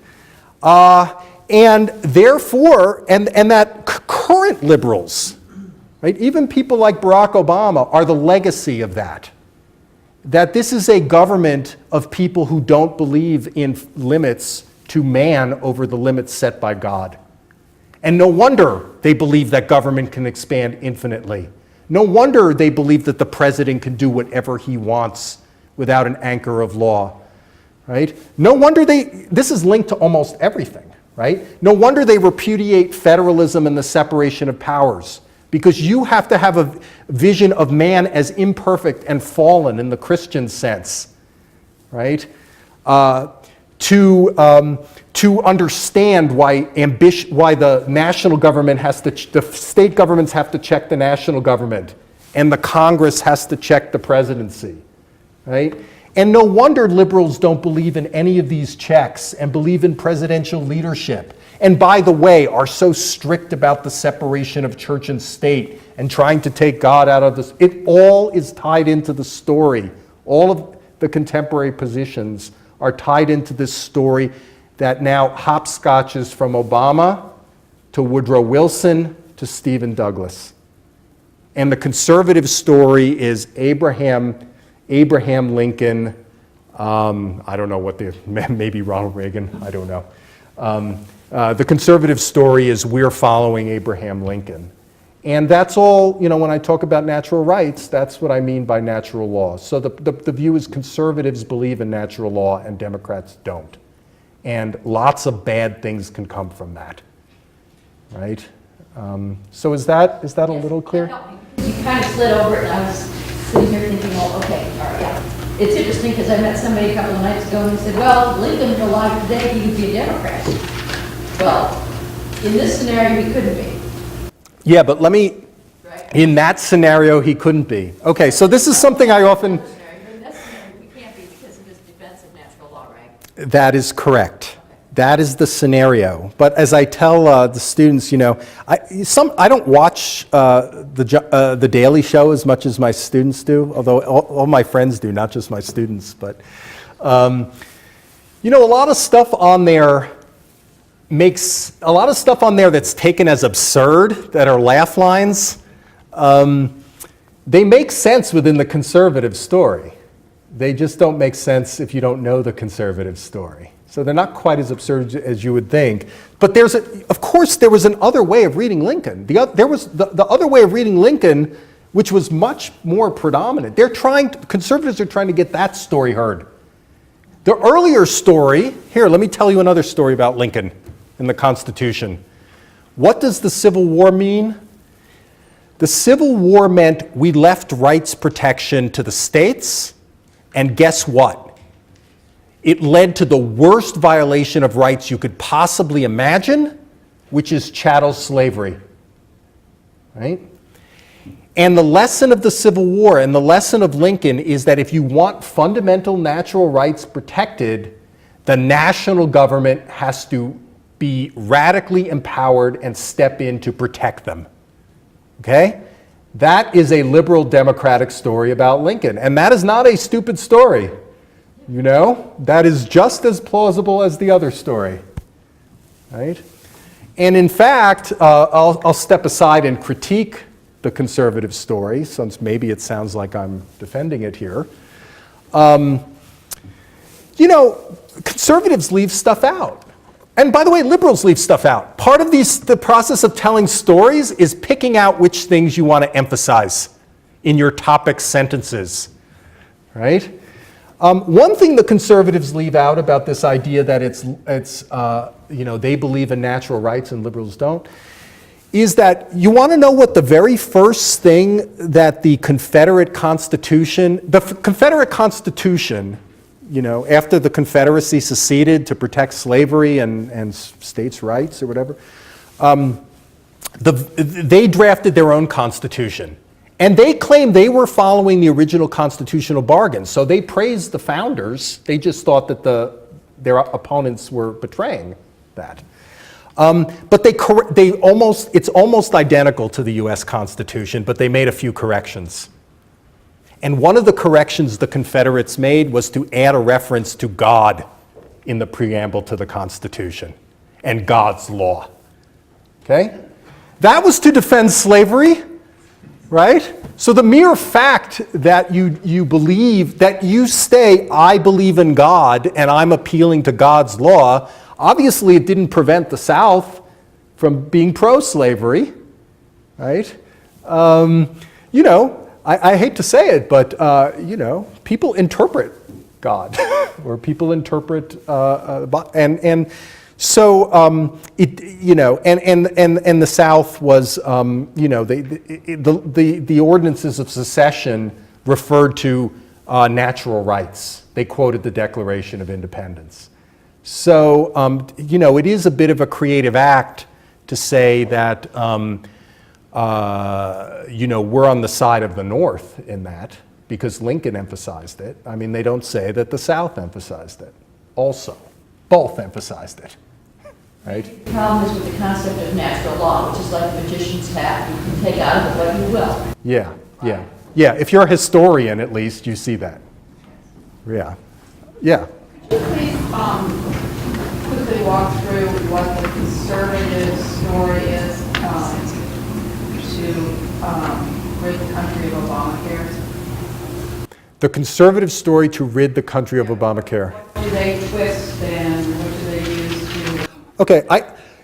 And therefore, and that current liberals, right, even people like Barack Obama, are the legacy of that. That this is a government of people who don't believe in limits to man over the limits set by God. And no wonder they believe that government can expand infinitely. No wonder they believe that the president can do whatever he wants without an anchor of law, right? No wonder this is linked to almost everything, right? No wonder they repudiate federalism and the separation of powers, because you have to have a vision of man as imperfect and fallen in the Christian sense, right? To understand why the national government the state governments have to check the national government, and the Congress has to check the presidency, right? And no wonder liberals don't believe in any of these checks and believe in presidential leadership. And by the way, are so strict about the separation of church and state and trying to take God out of this. It all is tied into the story. All of the contemporary positions are tied into this story that now hopscotches from Obama to Woodrow Wilson to Stephen Douglas. And the conservative story is Abraham Lincoln, I don't know maybe Ronald Reagan, I don't know. The conservative story is we're following Abraham Lincoln. And that's all, when I talk about natural rights, that's what I mean by natural law. So the view is conservatives believe in natural law and Democrats don't. And lots of bad things can come from that, right? So is that a little clear? That helped me, because you kind of slid over it, and I was sitting here thinking, well, okay, all right, yeah. It's interesting, because I met somebody a couple of nights ago, and he said, well, Lincoln alive today, he would be a Democrat. Well, in this scenario, he couldn't be, Yeah, but let me, right? in that scenario, he couldn't be. Okay, so this is something I often, In this scenario, we can't be because of his defense of natural law, right? that is correct. That is the scenario. But as I tell the students, you know, I don't watch the Daily Show as much as my students do, although all my friends do, not just my students. But, you know, a lot of stuff on there that's taken as absurd, that are laugh lines, they make sense within the conservative story. They just don't make sense if you don't know the conservative story. So they're not quite as absurd as you would think. But of course, there was an other way of reading Lincoln. There was the other way of reading Lincoln, which was much more predominant. Conservatives are trying to get that story heard. The earlier story, here, let me tell you another story about Lincoln and the Constitution. What does the Civil War mean? The Civil War meant we left rights protection to the states, and guess what? It led to the worst violation of rights you could possibly imagine, which is chattel slavery. Right? And the lesson of the Civil War and the lesson of Lincoln is that if you want fundamental natural rights protected, the national government has to be radically empowered and step in to protect them. Okay? That is a liberal democratic story about Lincoln. And that is not a stupid story. You know, that is just as plausible as the other story, right? And in fact, I'll step aside and critique the conservative story, since maybe it sounds like I'm defending it here. You know, conservatives leave stuff out. And by the way, liberals leave stuff out. Part of the process of telling stories is picking out which things you want to emphasize in your topic sentences, right? One thing the conservatives leave out about this idea that you know, they believe in natural rights and liberals don't, is that you want to know what the very first thing that the Confederate Constitution, you know, after the Confederacy seceded to protect slavery and states' rights or whatever, they drafted their own constitution. And they claimed they were following the original constitutional bargain. So they praised the founders. They just thought that their opponents were betraying that. But it's almost identical to the US Constitution, but they made a few corrections. And one of the corrections the Confederates made was to add a reference to God in the preamble to the Constitution and God's law. Okay? That was to defend slavery. Right? So the mere fact that you believe, that you say, I believe in God and I'm appealing to God's law, obviously it didn't prevent the South from being pro-slavery, right? You know, I hate to say it, but, you know, people interpret God or people interpret, and so you know, and the South was, you know, the ordinances of secession referred to natural rights. They quoted the Declaration of Independence. So you know, it is a bit of a creative act to say that you know, we're on the side of the North in that, because Lincoln emphasized it. I mean, they don't say that the South emphasized it. Also, both emphasized it. Right? The problem is with the concept of natural law, which is like a magician's hat. You can take out of it what you will. Yeah, yeah. Yeah, if you're a historian, at least, you see that. Yeah. Yeah. Could you please quickly walk through what the conservative story is to rid the country of Obamacare? The conservative story to rid the country of Obamacare. What do they twist and what do they use to... Okay,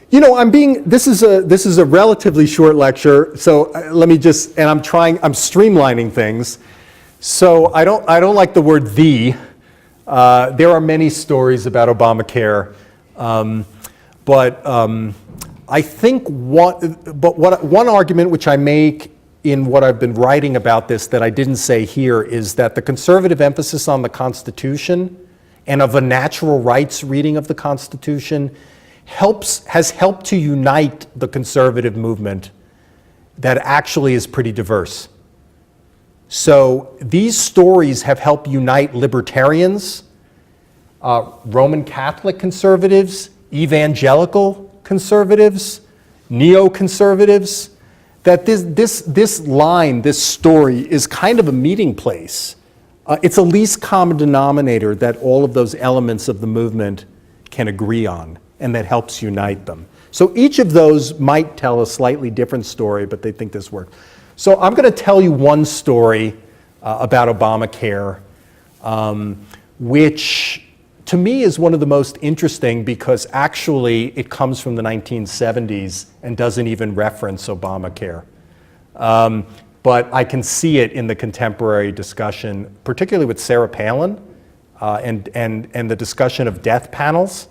you know, this is a relatively short lecture, so let me just, and I'm streamlining things. So I don't like the word "the." There are many stories about Obamacare, but I think one argument which I make in what I've been writing about this that I didn't say here is that the conservative emphasis on the Constitution and of a natural rights reading of the Constitution has helped to unite the conservative movement that actually is pretty diverse. So these stories have helped unite libertarians, Roman Catholic conservatives, evangelical conservatives, neoconservatives, that this line, this story is kind of a meeting place. It's a least common denominator that all of those elements of the movement can agree on, and that helps unite them. So each of those might tell a slightly different story, but they think this works. So I'm going to tell you one story about Obamacare, which to me is one of the most interesting because actually it comes from the 1970s and doesn't even reference Obamacare. But I can see it in the contemporary discussion, particularly with Sarah Palin and the discussion of death panels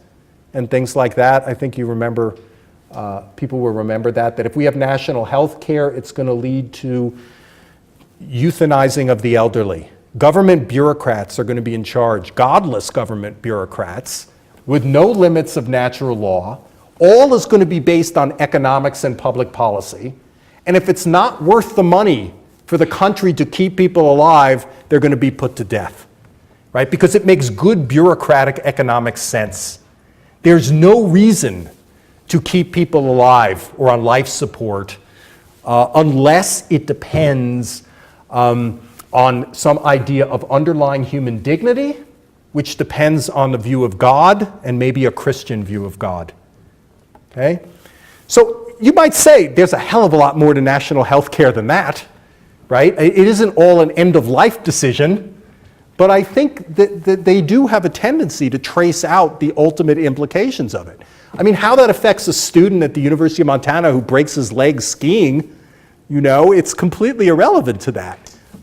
and things like that. I think you remember, people will remember that if we have national health care, it's going to lead to euthanizing of the elderly. Government bureaucrats are going to be in charge, godless government bureaucrats with no limits of natural law. All is going to be based on economics and public policy. And if it's not worth the money for the country to keep people alive, they're going to be put to death, right? Because it makes good bureaucratic economic sense. There's no reason to keep people alive or on life support unless it depends on some idea of underlying human dignity, which depends on the view of God and maybe a Christian view of God. Okay? So you might say there's a hell of a lot more to national health care than that, right? It isn't all an end-of-life decision, but I think that they do have a tendency to trace out the ultimate implications of it. I mean, how that affects a student at the University of Montana who breaks his leg skiing, it's completely irrelevant to that.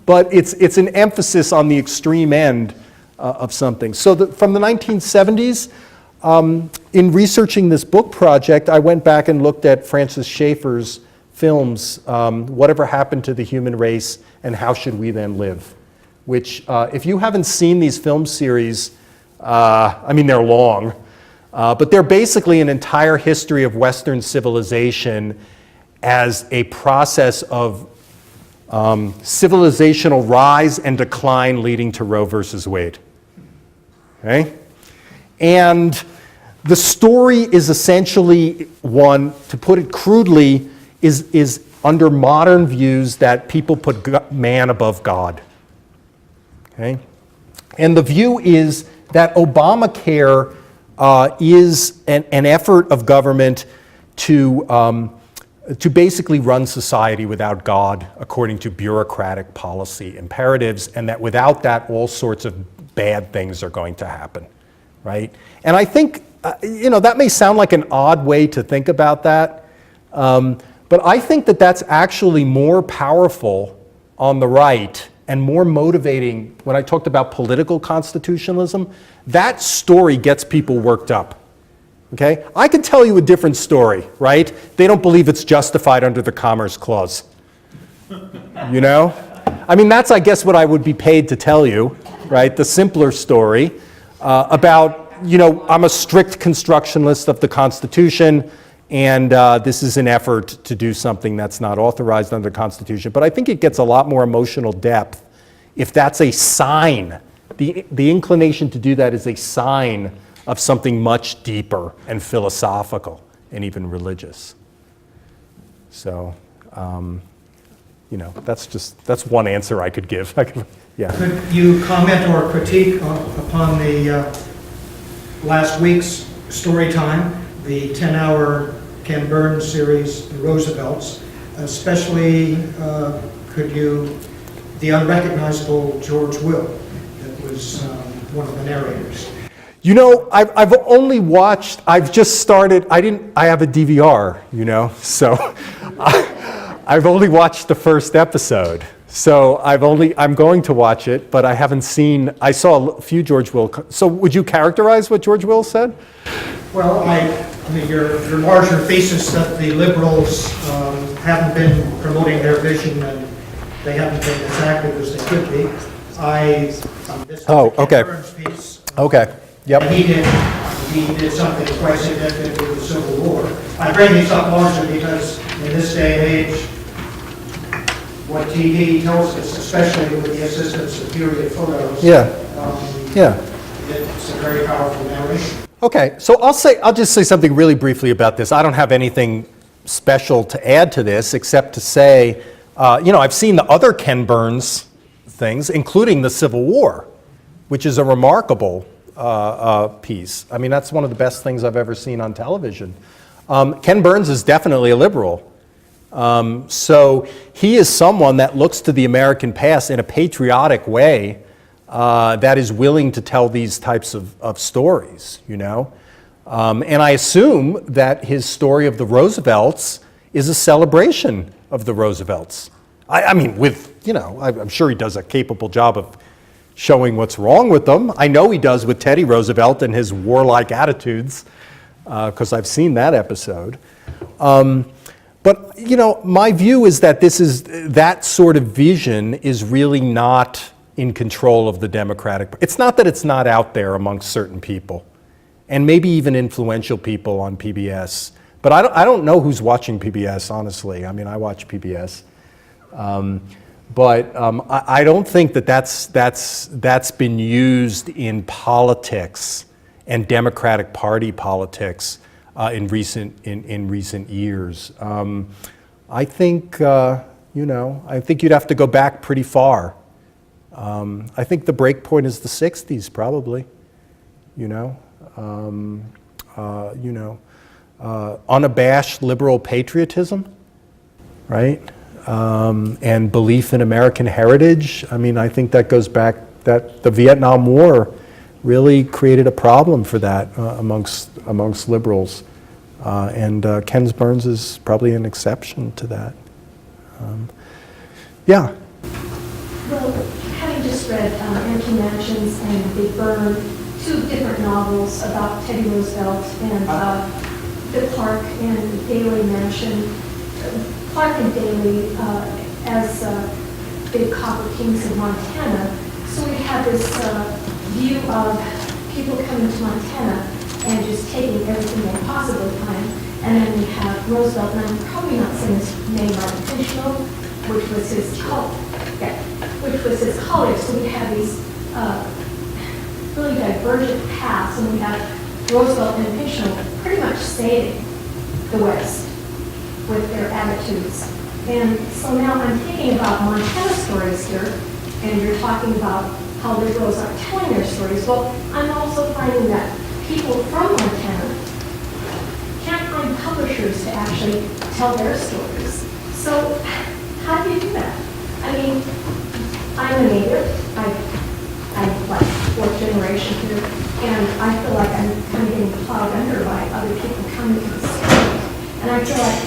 But it's an emphasis on the extreme end of something. So from the 1970s, in researching this book project, I went back and looked at Francis Schaeffer's films, Whatever Happened to the Human Race and How Should We Then Live? Which, if you haven't seen these film series, they're long, but they're basically an entire history of Western civilization as a process of civilizational rise and decline leading to Roe versus Wade. Okay? And the story is essentially one, to put it crudely, is under modern views that people put man above God. Okay? And the view is that Obamacare is an effort of government to basically run society without God according to bureaucratic policy imperatives, and that without that, all sorts of bad things are going to happen, right? And I think, that may sound like an odd way to think about that, but I think that that's actually more powerful on the right and more motivating. When I talked about political constitutionalism, that story gets people worked up. Okay? I can tell you a different story, right? They don't believe it's justified under the Commerce Clause. That's, I guess, what I would be paid to tell you, right? The simpler story about, I'm a strict constructionist of the Constitution, and this is an effort to do something that's not authorized under the Constitution. But I think it gets a lot more emotional depth if that's a sign. The inclination to do that is a sign of something much deeper and philosophical and even religious. So, that's one answer I could give. Yeah. Could you comment or critique upon the last week's story time, the 10-hour Ken Burns series, The Roosevelts, especially the unrecognizable George Will, that was one of the narrators. I've only watched, I've just started, I have a DVR, so I've only watched the first episode. So I'm going to watch it, but I haven't seen, I saw a few George Will. So would you characterize what George Will said? Well, I mean, your larger thesis that the liberals haven't been promoting their vision and they haven't been as active as they could be. This was the Ken Burns piece. Okay, yep. And he did something quite significant with the Civil War. I bring these up largely because in this day and age, what TV tells us, especially with the assistance of period photos, Yeah. It's a very powerful narration. Okay, so I'll just say something really briefly about this. I don't have anything special to add to this except to say, I've seen the other Ken Burns things, including the Civil War, which is a remarkable piece. I mean, that's one of the best things I've ever seen on television. Ken Burns is definitely a liberal. So he is someone that looks to the American past in a patriotic way that is willing to tell these types of stories, And I assume that his story of the Roosevelts is a celebration of the Roosevelts. I mean, I'm sure he does a capable job of showing what's wrong with them. I know he does with Teddy Roosevelt and his warlike attitudes, because I've seen that episode. But, my view is that that sort of vision is really not in control of the Democratic. It's not that it's not out there amongst certain people, and maybe even influential people on PBS. But I don't know who's watching PBS, honestly. I mean, I watch PBS. But I don't think that's been used in politics and Democratic Party politics in recent years. I think I think you'd have to go back pretty far. I think the break point is the '60s, probably. Unabashed liberal patriotism, right? And belief in American heritage. I mean, I think that goes back, that the Vietnam War really created a problem for that amongst liberals. And Ken Burns is probably an exception to that. Yeah. Well, having just read Anthony Manchin's and Big Bird, two different novels about Teddy Roosevelt and the Clark and Daley Manchin, Clark and Daley as big copper kings of Montana. So we have this view of people coming to Montana and just taking everything they possibly can. And then we have Roosevelt, and I'm probably not saying his name right, intentional, which was his colleague. So we have these really divergent paths, and we have Roosevelt and intentional pretty much saving the West with their attitudes. And so now I'm thinking about Montana stories here, and you're talking about how liberals are telling their stories. Well, I'm also finding that people from Montana can't find publishers to actually tell their stories. So how do you do that? I mean, I'm a native. I'm like fourth generation here, and I feel like I'm kind of getting plowed under by other people coming to the state. And I feel like,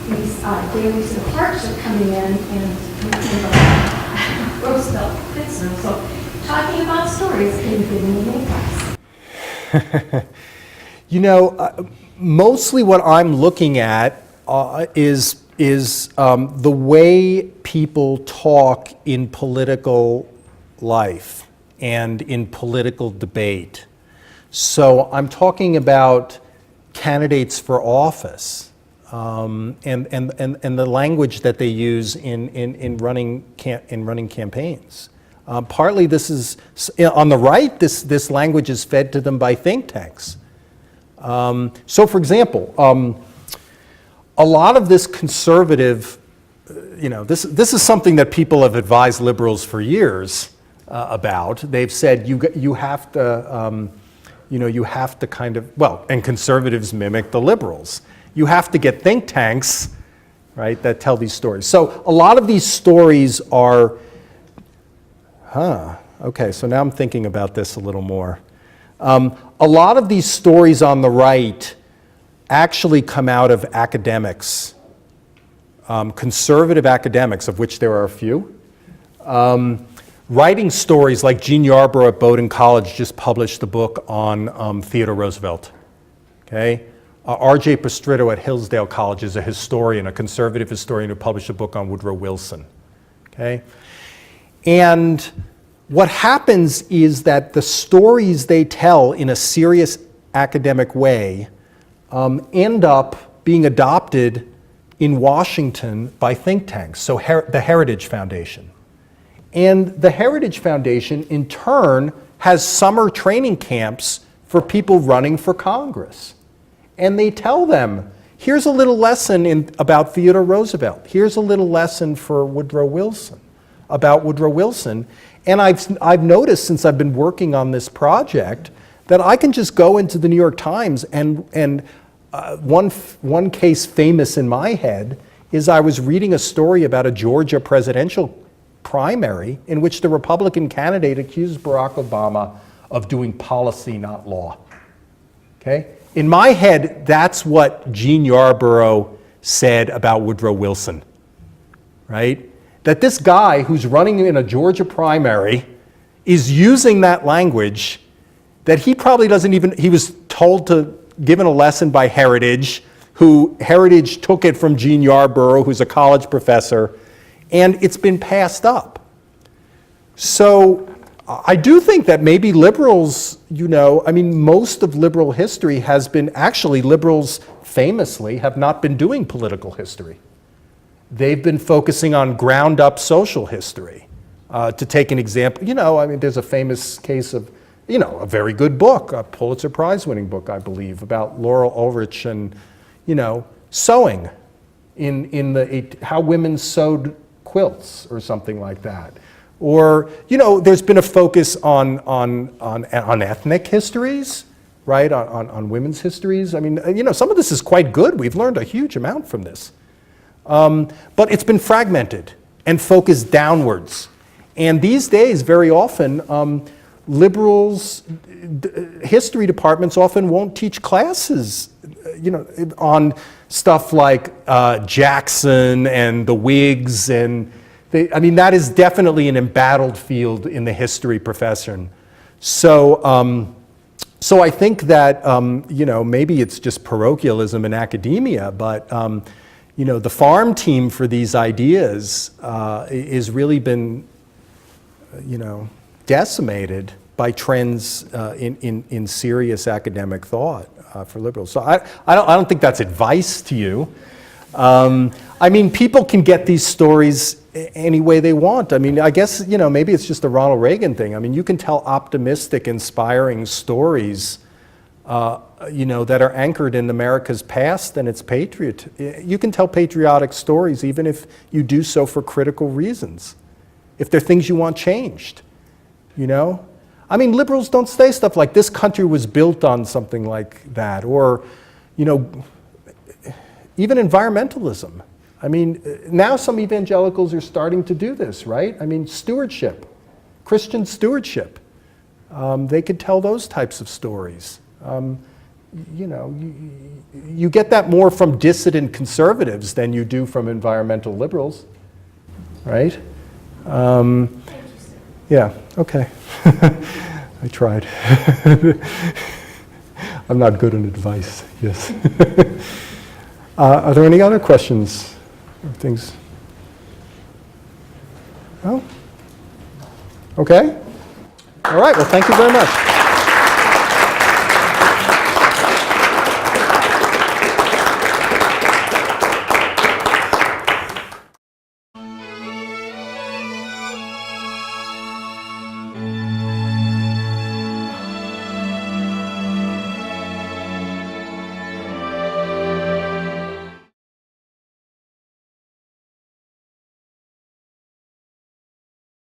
these Dailies and Clarks are coming in and Roosevelt fits them. So talking about stories can give me advice. Mostly what I'm looking at is the way people talk in political life and in political debate. So I'm talking about candidates for office and the language that they use in running campaigns. Partly this is on the right. This language is fed to them by think tanks. So, for example, a lot of this conservative, this is something that people have advised liberals for years about. They've said you have to, you have to kind of, and conservatives mimic the liberals. You have to get think tanks, right, that tell these stories. So a lot of these stories are, okay, so now I'm thinking about this a little more. A lot of these stories on the right actually come out of academics conservative academics, of which there are a few, writing stories like Gene Yarborough at Bowdoin College just published a book on Theodore Roosevelt. Okay? R.J. Pestritto at Hillsdale College is a historian, a conservative historian who published a book on Woodrow Wilson. Okay? And what happens is that the stories they tell in a serious academic way end up being adopted in Washington by think tanks, so the Heritage Foundation. And the Heritage Foundation, in turn, has summer training camps for people running for Congress. And they tell them, here's a little lesson about Theodore Roosevelt. Here's a little lesson for Woodrow Wilson, about Woodrow Wilson. And I've noticed since I've been working on this project that I can just go into the New York Times and one case famous in my head is I was reading a story about a Georgia presidential primary in which the Republican candidate accused Barack Obama of doing policy, not law. Okay? In my head, that's what Gene Yarborough said about Woodrow Wilson, right? That this guy who's running in a Georgia primary is using that language that he probably doesn't even, he was told to, given a lesson by Heritage, who Heritage took it from Gene Yarborough, who's a college professor, and it's been passed up. So I do think that maybe liberals, I mean, most of liberal history has been, actually liberals famously have not been doing political history. They've been focusing on ground up social history. To take an example, I mean, there's a famous case of, a very good book, a Pulitzer Prize winning book, I believe, about Laurel Ulrich and, sewing how women sewed quilts or something like that. Or, there's been a focus on ethnic histories, right? On women's histories. I mean, some of this is quite good. We've learned a huge amount from this. But it's been fragmented and focused downwards. And these days, very often, liberals, history departments often won't teach classes, on stuff like Jackson and the Whigs and that is definitely an embattled field in the history profession. So I think that, maybe it's just parochialism in academia, but, the farm team for these ideas is really been, decimated by trends in serious academic thought for liberals. So I don't think that's advice to you. I mean, people can get these stories any way they want. I mean, I guess, maybe it's just a Ronald Reagan thing. I mean, you can tell optimistic, inspiring stories, that are anchored in America's past and its patriot. You can tell patriotic stories even if you do so for critical reasons, if they're things you want changed, I mean, liberals don't say stuff like this country was built on something like that, or, even environmentalism. I mean, now some evangelicals are starting to do this, right? I mean, stewardship, Christian stewardship. They could tell those types of stories. You get that more from dissident conservatives than you do from environmental liberals, right? Yeah, okay. I tried. I'm not good on advice, yes. Are there any other questions or things? No? Okay. All right, well, thank you very much.